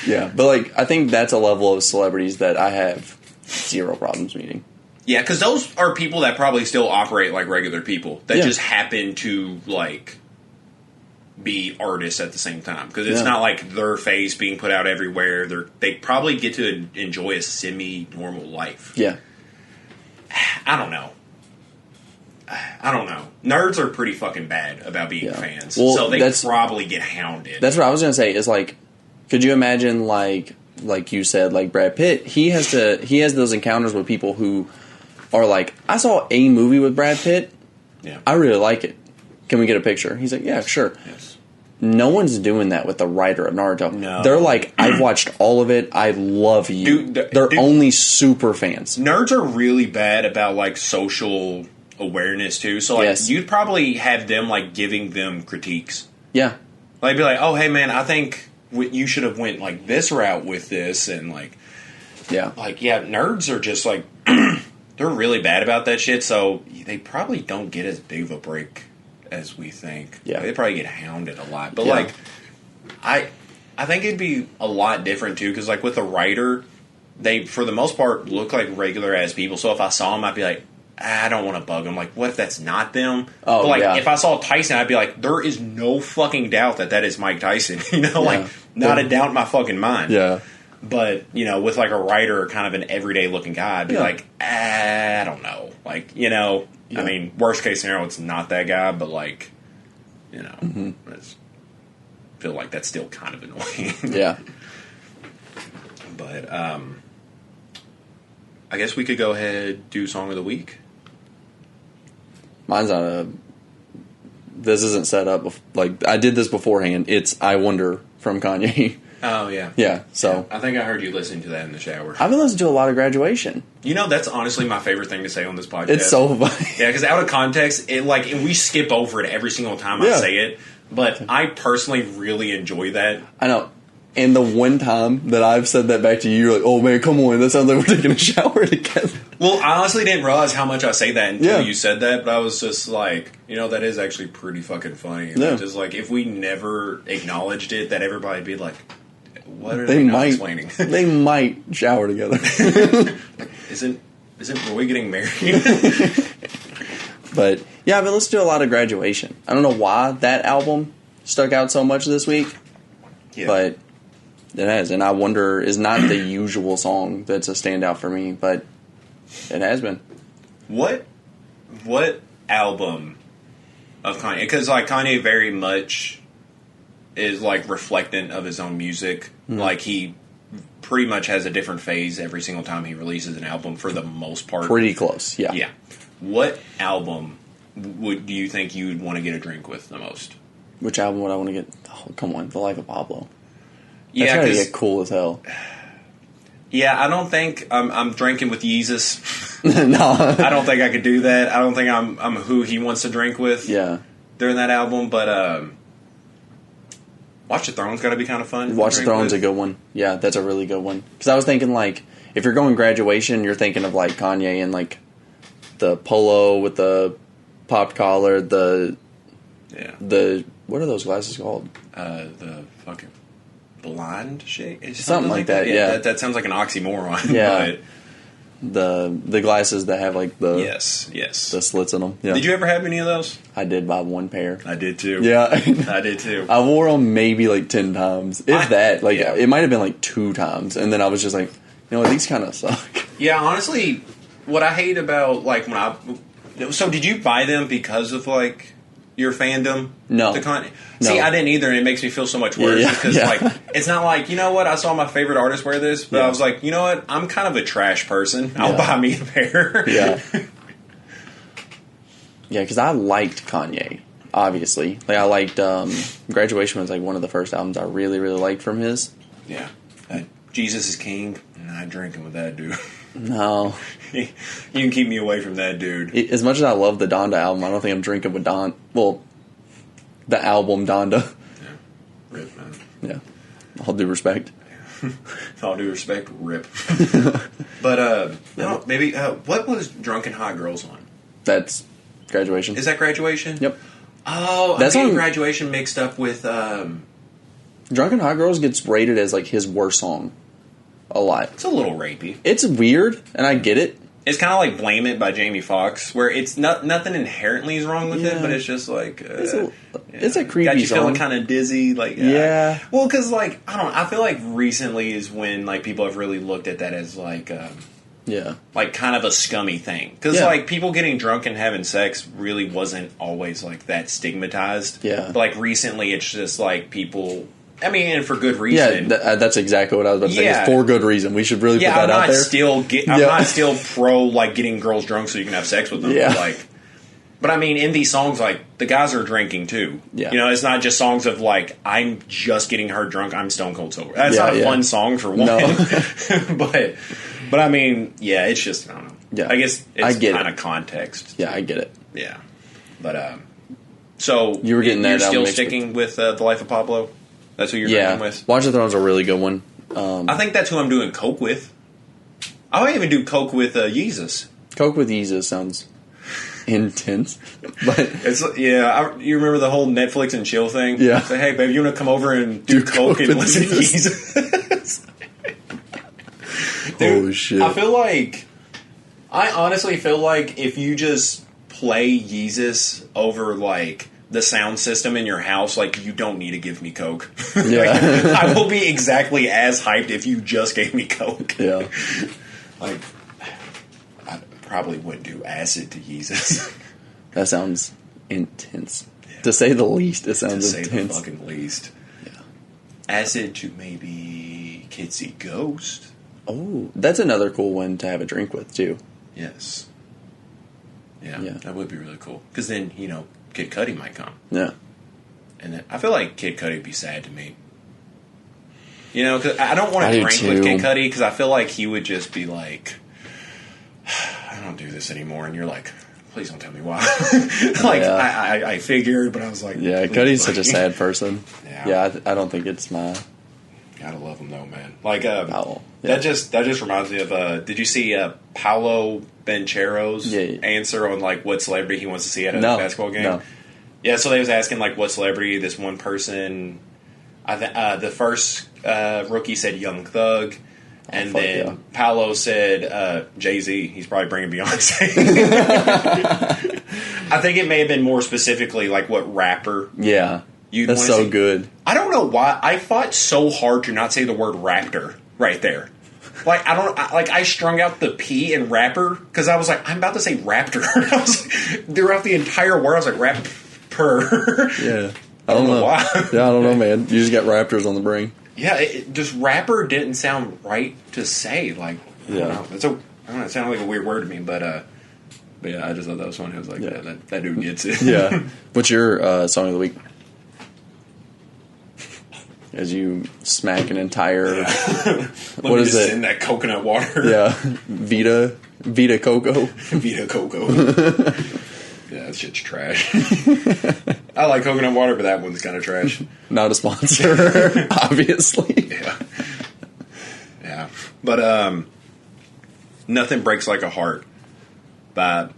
Speaker 2: Yeah, but like I think that's a level of celebrities that I have zero problems meeting.
Speaker 3: Yeah, because those are people that probably still operate like regular people that just happen to like be artists at the same time. Because it's not like their face being put out everywhere. They probably get to enjoy a semi-normal life.
Speaker 2: Yeah.
Speaker 3: I don't know. Nerds are pretty fucking bad about being fans. Well, so they probably get hounded.
Speaker 2: That's what I was going to say. Is like, could you imagine like you said, like Brad Pitt, he has those encounters with people who are like, I saw a movie with Brad Pitt.
Speaker 3: Yeah.
Speaker 2: I really like it. Can we get a picture? He's like, yeah, sure.
Speaker 3: Yes.
Speaker 2: No one's doing that with the writer of Naruto.
Speaker 3: No.
Speaker 2: They're like, I've watched all of it. I love you. They're only super fans.
Speaker 3: Nerds are really bad about like social awareness too. So like you'd probably have them like giving them critiques.
Speaker 2: Yeah.
Speaker 3: Like be like, oh hey man, I think you should have went like this route with this, and like nerds are just like they're really bad about that shit. So they probably don't get as big of a break as we think.
Speaker 2: Yeah,
Speaker 3: they probably get hounded a lot. But like I think it'd be a lot different too, because like with a writer, they for the most part look like regular ass people. So if I saw them, I'd be like, I don't want to bug them. Like, what if that's not them?
Speaker 2: Oh,
Speaker 3: but like, if I saw Tyson, I'd be like, there is no fucking doubt that is Mike Tyson. Like, not a doubt in my fucking mind.
Speaker 2: Yeah.
Speaker 3: But, with like a writer or kind of an everyday looking guy, I'd be like, I don't know. Like, I mean, worst case scenario, it's not that guy, but like, I feel like that's still kind of annoying.
Speaker 2: Yeah.
Speaker 3: But, I guess we could go ahead do Song of the Week.
Speaker 2: Mine's not this isn't set up. Like, I did this beforehand. It's I Wonder from Kanye.
Speaker 3: Oh, yeah.
Speaker 2: Yeah, so.
Speaker 3: I think I heard you listening to that in the shower.
Speaker 2: I've been listening to a lot of Graduation.
Speaker 3: That's honestly my favorite thing to say on this podcast.
Speaker 2: It's so funny.
Speaker 3: Yeah, because out of context, and we skip over it every single time I say it. But I personally really enjoy that.
Speaker 2: I know. And the one time that I've said that back to you, you're like, oh man, come on, that sounds like we're taking a shower together.
Speaker 3: Well, I honestly didn't realize how much I say that until you said that, but I was just like, that is actually pretty fucking funny. Yeah. Just like, if we never acknowledged it, that everybody'd be like, what are they not explaining?
Speaker 2: They might shower together.
Speaker 3: Were we getting married?
Speaker 2: But, yeah, I've been listening to a lot of Graduation. I don't know why that album stuck out so much this week, but it has. And I Wonder is not the usual song that's a standout for me, but it has been. What
Speaker 3: album of Kanye? Because, like, Kanye very much is, like, reflectant of his own music. Mm-hmm. Like, he pretty much has a different phase every single time he releases an album for the most part.
Speaker 2: Pretty close, yeah.
Speaker 3: Yeah. What album do you think you would want to get a drink with the most?
Speaker 2: Which album would I want to get? Oh, come on, The Life of Pablo. That's gotta get cool as hell.
Speaker 3: Yeah, I don't think I'm drinking with Yeezus.
Speaker 2: No.
Speaker 3: I don't think I could do that. I don't think I'm who he wants to drink with.
Speaker 2: Yeah.
Speaker 3: During that album, but Watch the Throne's got to be kind of fun.
Speaker 2: Watch the Throne's a good one. Yeah, that's a really good one. Because I was thinking, like, if you're going Graduation, you're thinking of, like, Kanye and, like, the polo with the popped collar, the what are those glasses called?
Speaker 3: The fucking blonde shade?
Speaker 2: Something like that, yeah.
Speaker 3: That sounds like an oxymoron.
Speaker 2: Yeah. But the glasses that have, like, the...
Speaker 3: Yes.
Speaker 2: The slits in them. Yeah.
Speaker 3: Did you ever have any of those?
Speaker 2: I did buy one pair.
Speaker 3: I did, too.
Speaker 2: Yeah.
Speaker 3: I did, too.
Speaker 2: I wore them maybe, like, 10 times. If that. Like, it might have been, like, 2 times. And then I was just like, these kind of suck.
Speaker 3: Yeah, honestly, what I hate about, like, So, did you buy them because of, like, your fandom?
Speaker 2: No.
Speaker 3: See, I didn't either, and it makes me feel so much worse because, like, it's not like, you know what, I saw my favorite artist wear this, but I was like, you know what, I'm kind of a trash person. I'll buy me a pair.
Speaker 2: Yeah. Yeah, because I liked Kanye, obviously. Like, I liked, Graduation was, like, one of the first albums I really, really liked from his.
Speaker 3: Yeah. Jesus is King, and I ain't drinking with that dude.
Speaker 2: No.
Speaker 3: You can keep me away from that dude.
Speaker 2: As much as I love the Donda album, I don't think I'm drinking with the album Donda.
Speaker 3: Yeah. Rip, man.
Speaker 2: Yeah. All due respect.
Speaker 3: All due respect, rip. But, maybe, what was Drunken Hot Girls on?
Speaker 2: That's Graduation.
Speaker 3: Is that Graduation?
Speaker 2: Yep.
Speaker 3: Oh, that's on Graduation mixed up with,
Speaker 2: Drunken Hot Girls gets rated as like his worst song a lot.
Speaker 3: It's a little rapey.
Speaker 2: It's weird, and I get it.
Speaker 3: It's kind of like Blame It by Jamie Foxx, where it's nothing inherently is wrong with it, but it's just like...
Speaker 2: it's a creepy
Speaker 3: got you
Speaker 2: song.
Speaker 3: feeling kind of dizzy. Like,
Speaker 2: yeah.
Speaker 3: Well, because, like, I don't know. I feel like recently is when, like, people have really looked at that as, like... like, kind of a scummy thing. Because, like, people getting drunk and having sex really wasn't always, like, that stigmatized.
Speaker 2: Yeah.
Speaker 3: But, like, recently it's just, like, people... I mean, and for good reason.
Speaker 2: Yeah, that's exactly what I was about to say. It's for good reason. We should really put that out there.
Speaker 3: I'm not still pro, like, getting girls drunk so you can have sex with them.
Speaker 2: Yeah.
Speaker 3: But I mean, in these songs, like, the guys are drinking too.
Speaker 2: Yeah.
Speaker 3: You know, it's not just songs of, like, I'm just getting her drunk, I'm stone cold sober. That's not a fun song for one. No. but I mean, yeah, it's just, I don't know.
Speaker 2: Yeah.
Speaker 3: I guess it's kind of context.
Speaker 2: Yeah, I get it.
Speaker 3: Yeah. But, so,
Speaker 2: you're
Speaker 3: still sticking with The Life of Pablo? That's who you're drinking with?
Speaker 2: Watch the Throne's a really good one.
Speaker 3: I think that's who I'm doing Coke with. I might even do Coke with Yeezus.
Speaker 2: Coke with Yeezus sounds intense. But
Speaker 3: you remember the whole Netflix and chill thing?
Speaker 2: Yeah.
Speaker 3: Say, hey, babe, you want to come over and do Coke and listen to Yeezus? Dude,
Speaker 2: holy shit.
Speaker 3: I honestly feel like if you just play Yeezus over, like... the sound system in your house, like, you don't need to give me Coke.
Speaker 2: Yeah.
Speaker 3: I will be exactly as hyped if you just gave me Coke.
Speaker 2: Yeah.
Speaker 3: Like, I probably wouldn't do acid to Yeezus.
Speaker 2: That sounds intense. Yeah. To say the least, it sounds intense.
Speaker 3: To say the fucking least. Yeah. Acid to maybe Kids See Ghost.
Speaker 2: Oh, that's another cool one to have a drink with, too.
Speaker 3: Yes. Yeah. That would be really cool. Because then, you know, Kid Cudi might come.
Speaker 2: Yeah.
Speaker 3: And then, I feel like Kid Cudi would be sad to me. You know, because I don't want to drink with Kid Cudi because I feel like he would just be like, I don't do this anymore. And you're like, please don't tell me why. I figured, but I was like...
Speaker 2: Yeah, Cudi's such a sad person.
Speaker 3: Yeah,
Speaker 2: I don't think it's my...
Speaker 3: Gotta love him though, man. Like, that just reminds me of, did you see Paolo Banchero's answer on, like, what celebrity he wants to see at a basketball game?
Speaker 2: No.
Speaker 3: Yeah, so they was asking, like, what celebrity this one person... the first rookie said Young Thug, and then Paolo said Jay-Z. He's probably bringing Beyonce. I think it may have been more specifically, like, what rapper...
Speaker 2: Yeah. That's so good.
Speaker 3: I don't know why. I fought so hard to not say the word raptor right there. Like, I strung out the P in rapper because I was like, I'm about to say raptor. I was like, throughout the entire word, I was like, rapper.
Speaker 2: Yeah.
Speaker 3: I don't know why.
Speaker 2: Yeah, I don't know, man. You just got raptors on the brain.
Speaker 3: Yeah, just rapper didn't sound right to say. Like, I don't know. I don't know. It sounded like a weird word to me, but yeah, I just thought that was funny. I was like, that dude gets it.
Speaker 2: Yeah. What's your song of the week? As you smack an entire...
Speaker 3: what is it? In that coconut water.
Speaker 2: Yeah. Vita Coco.
Speaker 3: Vita Coco. Yeah, that shit's trash. I like coconut water, but that one's kind of trash.
Speaker 2: Not a sponsor, obviously.
Speaker 3: Yeah. But Nothing Breaks Like a Heart by...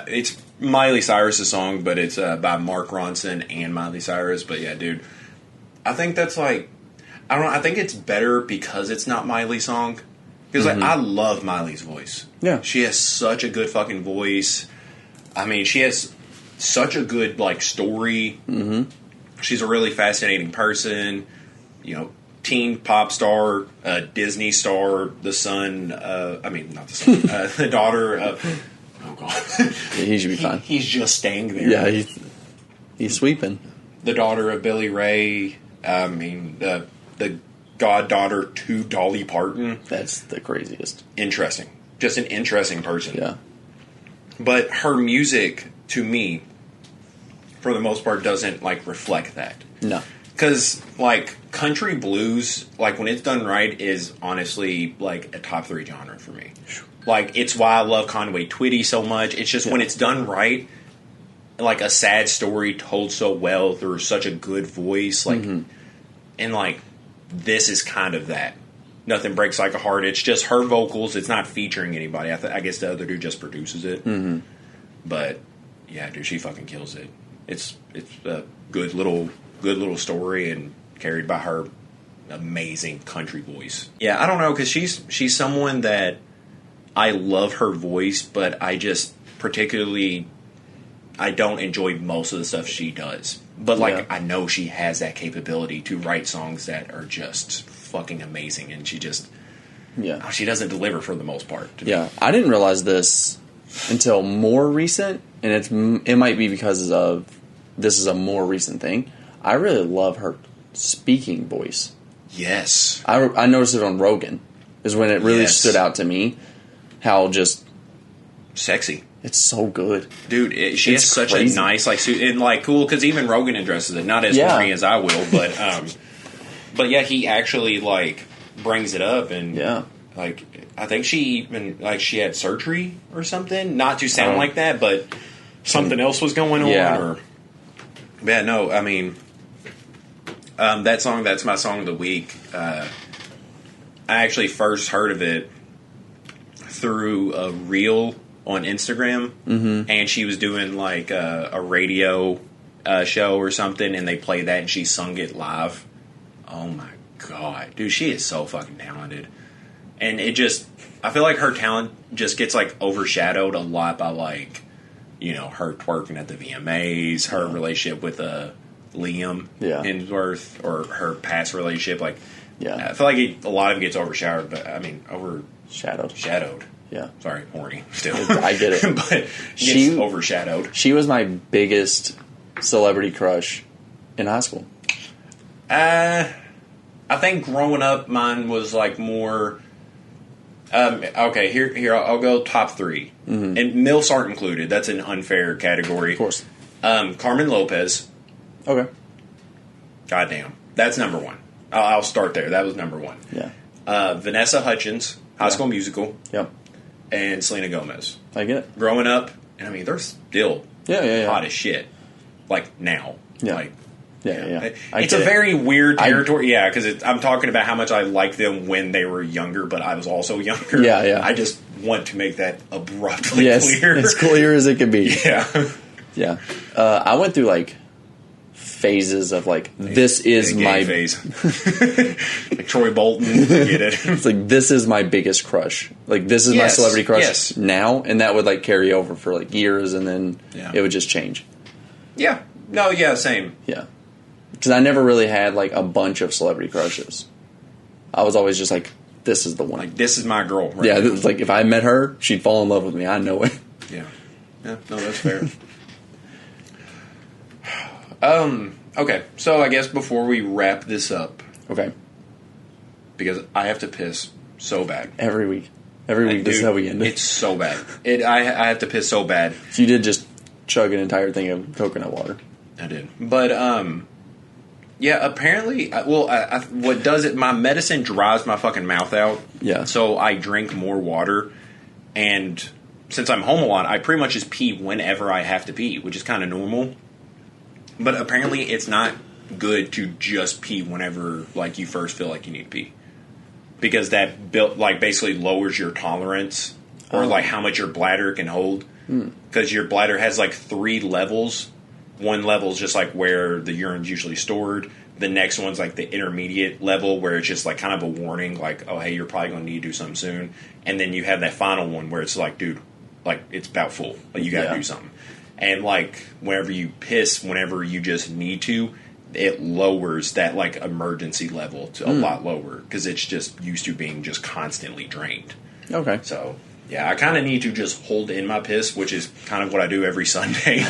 Speaker 3: it's Miley Cyrus' song, but it's by Mark Ronson and Miley Cyrus. But yeah, dude... I think that's like, I don't know, I think it's better because it's not Miley's song. Because like, I love Miley's voice.
Speaker 2: Yeah.
Speaker 3: She has such a good fucking voice. I mean, she has such a good, like, story. Mm-hmm. She's a really fascinating person. You know, teen pop star, Disney star, the son, not the son, the daughter of, oh God.
Speaker 2: Yeah, he should be fine.
Speaker 3: He's just staying there.
Speaker 2: Yeah, he's sweeping.
Speaker 3: The daughter of Billy Ray. I mean, the goddaughter to Dolly Parton.
Speaker 2: That's the craziest.
Speaker 3: Interesting. Just an interesting person.
Speaker 2: Yeah.
Speaker 3: But her music, to me, for the most part, doesn't, like, reflect that.
Speaker 2: No.
Speaker 3: Because, like, country blues, like, when it's done right, is honestly, like, a top 3 genre for me. Like, it's why I love Conway Twitty so much. It's just when it's done right... like a sad story told so well through such a good voice, like, and like this is kind of that. Nothing Breaks Like a Heart. It's just her vocals. It's not featuring anybody. I guess the other dude just produces it. Mm-hmm. But yeah, dude, she fucking kills it. It's a good little story, and carried by her amazing country voice. Yeah, I don't know, because she's someone that I love her voice, but I just particularly I don't enjoy most of the stuff she does. But like I know she has that capability to write songs that are just fucking amazing, and she just she doesn't deliver for the most part.
Speaker 2: I didn't realize this until more recent, and it might be because of this is a more recent thing. I really love her speaking voice.
Speaker 3: Yes,
Speaker 2: I noticed it on Rogan. Is when it really stood out to me. How just
Speaker 3: sexy.
Speaker 2: It's so good,
Speaker 3: dude. She has such a nice suit, and cool, because even Rogan addresses it, not as funny as I will, but yeah, he actually brings it up, and I think she even she had surgery or something, not to sound like that, but something else was going on. No, I mean, that song, that's my song of the week. I actually first heard of it through a reel on Instagram, and she was doing a radio show or something, and they played that, and she sung it live. Oh my god, dude, she is so fucking talented, and I feel like her talent just gets overshadowed a lot by her twerking at the VMAs, her relationship with Liam Hemsworth, or her past relationship. I feel like a lot of it gets overshadowed, but I mean overshadowed. Yeah. Sorry, horny still.
Speaker 2: I get it.
Speaker 3: But she gets overshadowed.
Speaker 2: She was my biggest celebrity crush in high school.
Speaker 3: I think growing up, mine was more. Okay, here I'll go top 3, and MILFs aren't included. That's an unfair category.
Speaker 2: Of course.
Speaker 3: Carmen Lopez.
Speaker 2: Okay.
Speaker 3: Goddamn, that's number 1. I'll start there. That was number 1.
Speaker 2: Yeah.
Speaker 3: Vanessa Hudgens, High School Musical.
Speaker 2: Yep.
Speaker 3: And Selena Gomez.
Speaker 2: I get it.
Speaker 3: Growing up, and I mean, they're still hot as shit. Now.
Speaker 2: Yeah.
Speaker 3: It's a very weird territory. Because I'm talking about how much I liked them when they were younger, but I was also younger.
Speaker 2: Yeah.
Speaker 3: I just want to make that abruptly clear.
Speaker 2: As clear as it can be.
Speaker 3: Yeah.
Speaker 2: Yeah. I went through phases of this is my
Speaker 3: phase. Troy Bolton, get it?
Speaker 2: It's this is my biggest crush. This is my celebrity crush now, and that would carry over for years, and then it would just change.
Speaker 3: Yeah. No. Yeah. Same.
Speaker 2: Yeah. Because I never really had a bunch of celebrity crushes. I was always just this is the one.
Speaker 3: This is my girl. Right
Speaker 2: yeah. It's if I met her, she'd fall in love with me. I know it.
Speaker 3: Yeah. Yeah. No, that's fair. Okay, so I guess before we wrap this up,
Speaker 2: okay,
Speaker 3: because I have to piss so bad
Speaker 2: every week. This is how we end it.
Speaker 3: It's so bad. I have to piss so bad.
Speaker 2: So you did just chug an entire thing of coconut water.
Speaker 3: I did, but apparently, what does it? My medicine dries my fucking mouth out.
Speaker 2: Yeah.
Speaker 3: So I drink more water, and since I'm home a lot, I pretty much just pee whenever I have to pee, which is kind of normal. But apparently it's not good to just pee whenever you first feel like you need to pee. Because that basically lowers your tolerance or how much your bladder can hold. Because your bladder has 3 levels. One level is just where the urine's usually stored. The next one's the intermediate level where it's just kind of a warning, oh hey, you're probably gonna need to do something soon. And then you have that final one where it's dude, it's about full. You gotta do something. And whenever you piss, whenever you just need to, it lowers that emergency level to a lot lower because it's just used to being just constantly drained.
Speaker 2: Okay.
Speaker 3: So yeah, I kind of need to just hold in my piss, which is kind of what I do every Sunday.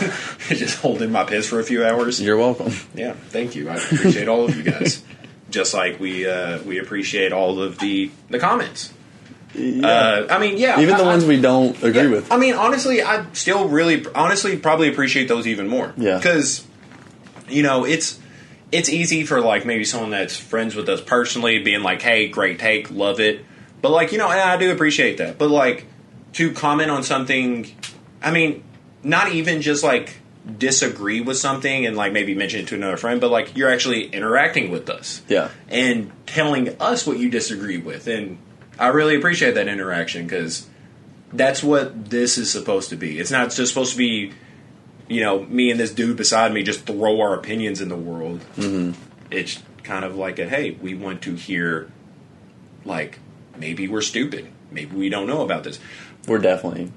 Speaker 3: Just hold in my piss for a few hours.
Speaker 2: You're welcome.
Speaker 3: Yeah, thank you. I appreciate all of you guys. Just like we appreciate all of the comments.
Speaker 2: Yeah.
Speaker 3: Even
Speaker 2: the ones we don't agree with.
Speaker 3: I mean, honestly, I still probably appreciate those even more.
Speaker 2: Yeah,
Speaker 3: because it's easy for maybe someone that's friends with us personally being hey, great take, love it. But and I do appreciate that. But to comment on something, I mean, not even just disagree with something and maybe mention it to another friend, but you're actually interacting with us.
Speaker 2: Yeah, and
Speaker 3: telling us what you disagree with. And I really appreciate that interaction because that's what this is supposed to be. It's not just supposed to be, me and this dude beside me just throw our opinions in the world. It's kind of like hey, we want to hear, like, maybe we're stupid. Maybe we don't know about this.
Speaker 2: We're definitely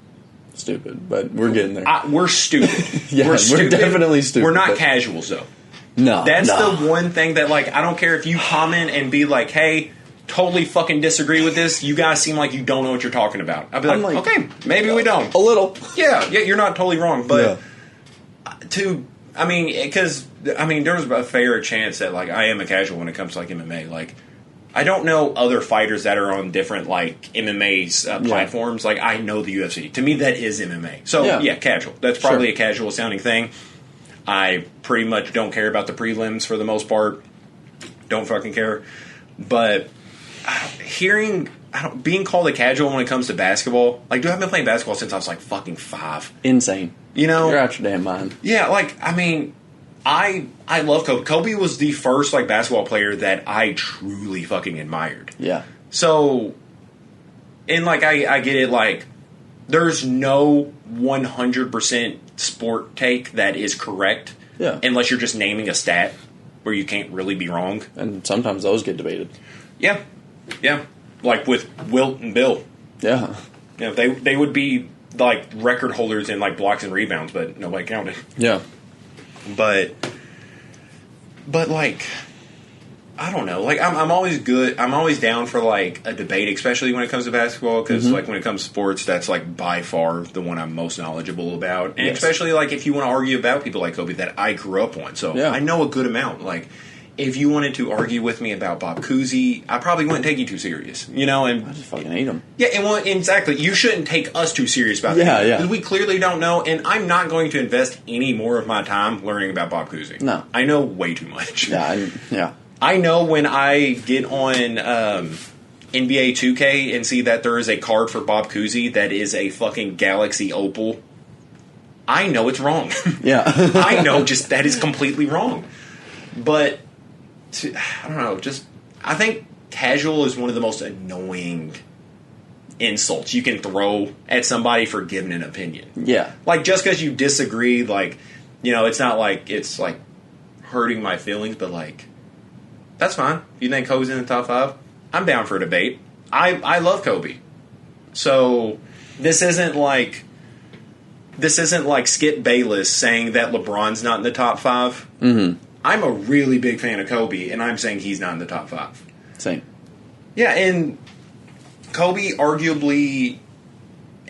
Speaker 2: stupid, but we're getting there.
Speaker 3: We're stupid.
Speaker 2: Yeah, we're definitely stupid.
Speaker 3: We're not casuals, though.
Speaker 2: No.
Speaker 3: That's the one thing that, like, I don't care if you comment and be like, hey, totally fucking disagree with this. You guys seem like you don't know what you're talking about. I'll be like, okay, maybe we don't.
Speaker 2: A little.
Speaker 3: Yeah, you're not totally wrong. But because there's a fair chance that, like, I am a casual when it comes to, like, MMA. Like, I don't know other fighters that are on different, like, MMA platforms. Like, I know the UFC. To me, that is MMA. So, yeah casual. That's probably a casual sounding thing. I pretty much don't care about the prelims for the most part. Don't fucking care. But being called a casual when it comes to basketball, like, dude, I've been playing basketball since I was, like, fucking 5.
Speaker 2: Insane.
Speaker 3: You know?
Speaker 2: You're out your damn mind.
Speaker 3: Yeah, like, I mean, I love Kobe. Kobe was the first, like, basketball player that I truly fucking admired.
Speaker 2: Yeah.
Speaker 3: So, and, like, I get it, like, there's no 100% sport take that is correct.
Speaker 2: Yeah.
Speaker 3: Unless you're just naming a stat where you can't really be wrong.
Speaker 2: And sometimes those get debated.
Speaker 3: Yeah. Yeah. Like with Wilt and Bill.
Speaker 2: Yeah.
Speaker 3: You know, they would be, like, record holders in, like, blocks and rebounds, but nobody counted.
Speaker 2: Yeah.
Speaker 3: But like, I don't know. Like, I'm always good. I'm always down for, like, a debate, especially when it comes to basketball, because, like, when it comes to sports, that's, like, by far the one I'm most knowledgeable about. And especially, like, if you want to argue about people like Kobe that I grew up on. So I know a good amount. Like, if you wanted to argue with me about Bob Cousy, I probably wouldn't take you too serious. You know? And
Speaker 2: I just fucking hate him.
Speaker 3: Yeah, and well, exactly. You shouldn't take us too serious about that.
Speaker 2: Yeah.
Speaker 3: Because we clearly don't know, and I'm not going to invest any more of my time learning about Bob Cousy.
Speaker 2: No.
Speaker 3: I know way too much.
Speaker 2: Yeah.
Speaker 3: I know when I get on NBA 2K and see that there is a card for Bob Cousy that is a fucking Galaxy Opal, I know it's wrong.
Speaker 2: Yeah.
Speaker 3: I know just that is completely wrong. But, I don't know, I think casual is one of the most annoying insults you can throw at somebody for giving an opinion.
Speaker 2: Yeah.
Speaker 3: Like, just because you disagree, like, you know, it's not like it's, like, hurting my feelings, but, like, that's fine. If you think Kobe's in the top 5, I'm down for a debate. I love Kobe. So this isn't like Skip Bayless saying that LeBron's not in the top 5.
Speaker 2: Mm-hmm.
Speaker 3: I'm a really big fan of Kobe, and I'm saying he's not in the top 5.
Speaker 2: Same.
Speaker 3: Yeah, and Kobe is arguably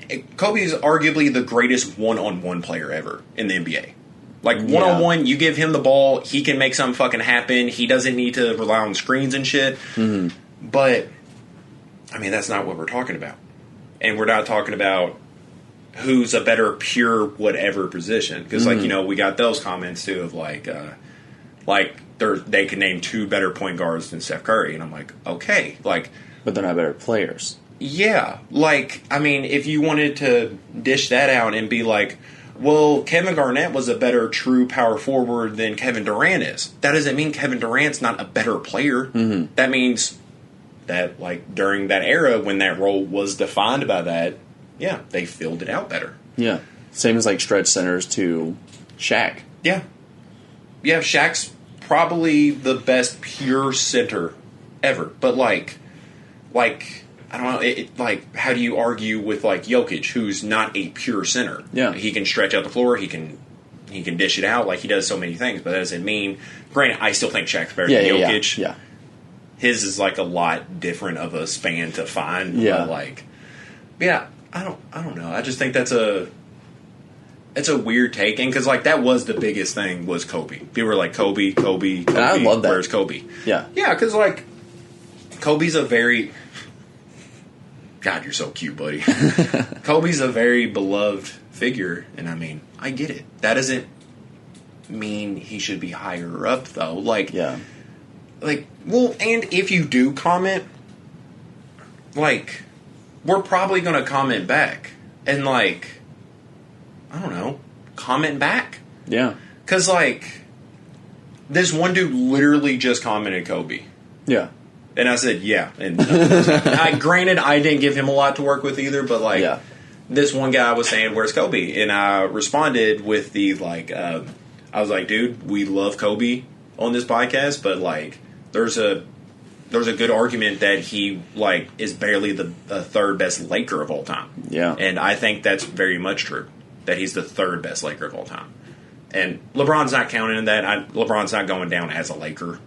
Speaker 3: the greatest one-on-one player ever in the NBA. Like, one-on-one, you give him the ball, he can make something fucking happen. He doesn't need to rely on screens and shit.
Speaker 2: Mm-hmm.
Speaker 3: But, I mean, that's not what we're talking about. And we're not talking about who's a better pure whatever position. Because, like, you know, we got those comments, too, of, like they can name 2 better point guards than Steph Curry. And I'm like, okay. Like,
Speaker 2: but they're not better players.
Speaker 3: Yeah. Like, I mean, if you wanted to dish that out and be like, well, Kevin Garnett was a better true power forward than Kevin Durant is. That doesn't mean Kevin Durant's not a better player.
Speaker 2: Mm-hmm.
Speaker 3: That means that, like, during that era when that role was defined by that, yeah, they filled it out better.
Speaker 2: Yeah. Same as, like, stretch centers to Shaq.
Speaker 3: Yeah. Yeah, Shaq's probably the best pure center ever. But, like, I don't know, like, how do you argue with, like, Jokic, who's not a pure center?
Speaker 2: Yeah.
Speaker 3: He can stretch out the floor, he can dish it out, like, he does so many things, but that doesn't mean, granted, I still think Shaq's better than Jokic.
Speaker 2: Yeah.
Speaker 3: His is, like, a lot different of a span to find.
Speaker 2: Yeah.
Speaker 3: But, like, yeah, I don't know. I just think it's a weird take, and because, like, that was the biggest thing was Kobe. People were like, Kobe,
Speaker 2: and I love that.
Speaker 3: Where's Kobe?
Speaker 2: Yeah.
Speaker 3: Yeah, because, like, Kobe's a very... God, you're so cute, buddy. Kobe's a very beloved figure, and I mean, I get it. That doesn't mean he should be higher up, though. Like,
Speaker 2: yeah.
Speaker 3: Like, well, and if you do comment, like, we're probably going to comment back. And, like, I don't know, comment back.
Speaker 2: Yeah.
Speaker 3: Because, like, this one dude literally just commented Kobe.
Speaker 2: Yeah.
Speaker 3: And I said, yeah. And granted, I didn't give him a lot to work with either, but, like, this one guy was saying, where's Kobe? And I responded with the, like, I was like, dude, we love Kobe. on this podcast, but like there's a good argument that he like is barely the third best Laker of all time.
Speaker 2: Yeah,
Speaker 3: and I think that's very much true. That he's the third best Laker of all time. And LeBron's not counting in that. LeBron's not going down as a Laker.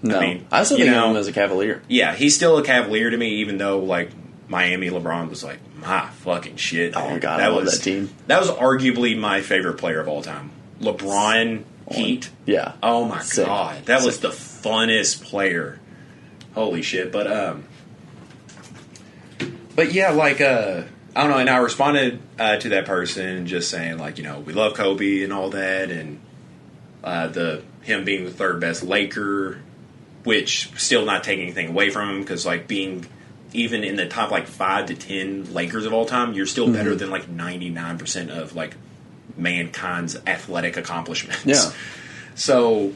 Speaker 2: No, I still think of him as a Cavalier.
Speaker 3: Yeah, he's still a Cavalier to me, even though like Miami LeBron was like my fucking shit.
Speaker 2: Oh
Speaker 3: dude.
Speaker 2: God, I love that team.
Speaker 3: That was arguably my favorite player of all time. LeBron Heat.
Speaker 2: Yeah.
Speaker 3: Oh my God, that was the funnest player. Holy shit! But yeah, like I don't know. And I responded to that person just saying like, you know, we love Kobe and all that, and him being the third best Laker, which still not taking anything away from him because like being even in the top like 5 to 10 Lakers of all time, you're still better than like 99% of like mankind's athletic accomplishments.
Speaker 2: Yeah.
Speaker 3: So,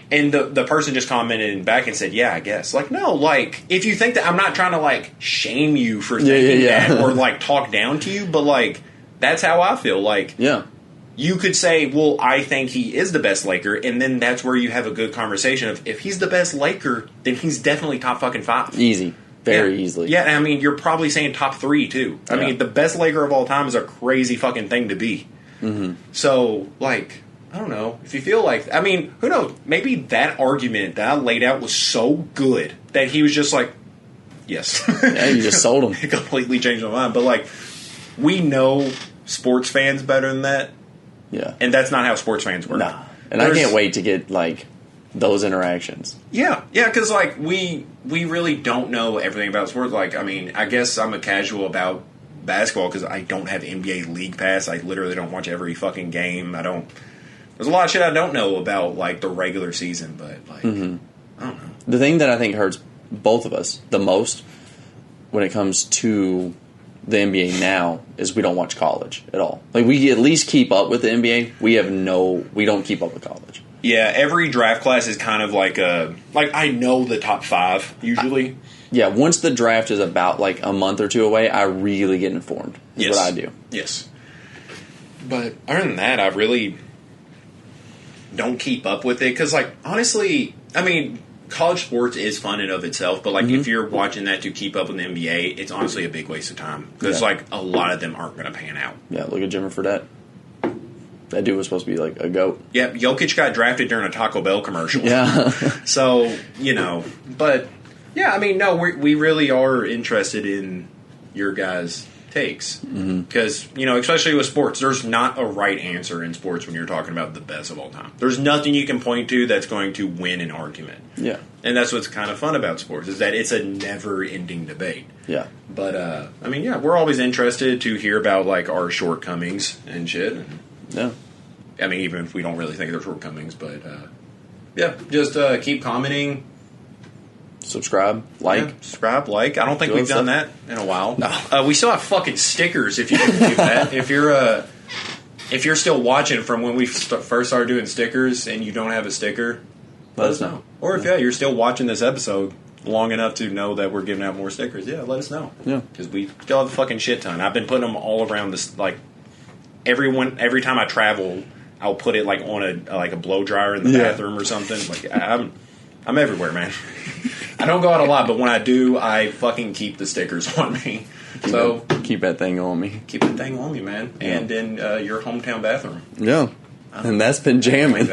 Speaker 3: and the person just commented back and said, yeah, I guess. Like, no, like, if you think that, I'm not trying to like shame you for thinking that or like talk down to you, but like, that's how I feel. Like,
Speaker 2: yeah.
Speaker 3: You could say, well, I think he is the best Laker, and then that's where you have a good conversation of, if he's the best Laker, then he's definitely top fucking 5.
Speaker 2: Easy. Very easily.
Speaker 3: Yeah, I mean, you're probably saying top 3, too. I mean, the best Laker of all time is a crazy fucking thing to be.
Speaker 2: Mm-hmm.
Speaker 3: So, like, I don't know. If you feel like, I mean, who knows? Maybe that argument that I laid out was so good that he was just like, yes.
Speaker 2: Yeah, you just sold him.
Speaker 3: It completely changed my mind. But, like, we know sports fans better than that.
Speaker 2: Yeah.
Speaker 3: And that's not how sports fans work.
Speaker 2: Nah. And I can't wait to get, like, those interactions.
Speaker 3: Yeah. Yeah, because, like, we really don't know everything about sports. Like, I mean, I guess I'm a casual about basketball because I don't have NBA League Pass. I literally don't watch every fucking game. There's a lot of shit I don't know about, like, the regular season, but, like, I don't know.
Speaker 2: The thing that I think hurts both of us the most when it comes to the NBA now is we don't watch college at all. Like, we at least keep up with the NBA. We don't keep up with college.
Speaker 3: Yeah, every draft class is kind of like I know the top 5, usually.
Speaker 2: Yeah, once the draft is about, like, a month or two away, I really get informed. Is what I do.
Speaker 3: Yes. But other than that, I really don't keep up with it. Because, like, honestly, I mean, college sports is fun in of itself. But, like, if you're watching that to keep up with the NBA, it's honestly a big waste of time. Because, like, a lot of them aren't going to pan out.
Speaker 2: Yeah, look at Jammin Fredette. That dude was supposed to be, like, a GOAT.
Speaker 3: Yeah, Jokic got drafted during a Taco Bell commercial.
Speaker 2: Yeah.
Speaker 3: So, you know, but, yeah, I mean, no, we really are interested in your guys' takes. Because, you know, especially with sports, there's not a right answer in sports when you're talking about the best of all time. There's nothing you can point to that's going to win an argument.
Speaker 2: Yeah.
Speaker 3: And that's what's kind of fun about sports, is that it's a never-ending debate.
Speaker 2: Yeah.
Speaker 3: But, I mean, yeah, we're always interested to hear about, like, our shortcomings and shit. And,
Speaker 2: yeah.
Speaker 3: I mean, even if we don't really think they're shortcomings, but, yeah, just keep commenting.
Speaker 2: Subscribe, like.
Speaker 3: Yeah, subscribe, like. I don't think we've done that in a while.
Speaker 2: No.
Speaker 3: We still have fucking stickers if you can believe that. If you're still watching from when we first started doing stickers and you don't have a sticker, let us know. Or if you're still watching this episode long enough to know that we're giving out more stickers, let us know.
Speaker 2: Yeah.
Speaker 3: Because we still have a fucking shit ton. I've been putting them all around this, like, every time I travel, I'll put it like on a blow dryer in the bathroom or something. Like, I'm everywhere, man. I don't go out a lot, but when I do, I fucking keep the stickers on me.
Speaker 2: Keep that thing on me.
Speaker 3: Keep that thing on me, man. Yeah. And in your hometown bathroom.
Speaker 2: Yeah. And that's been Jammin.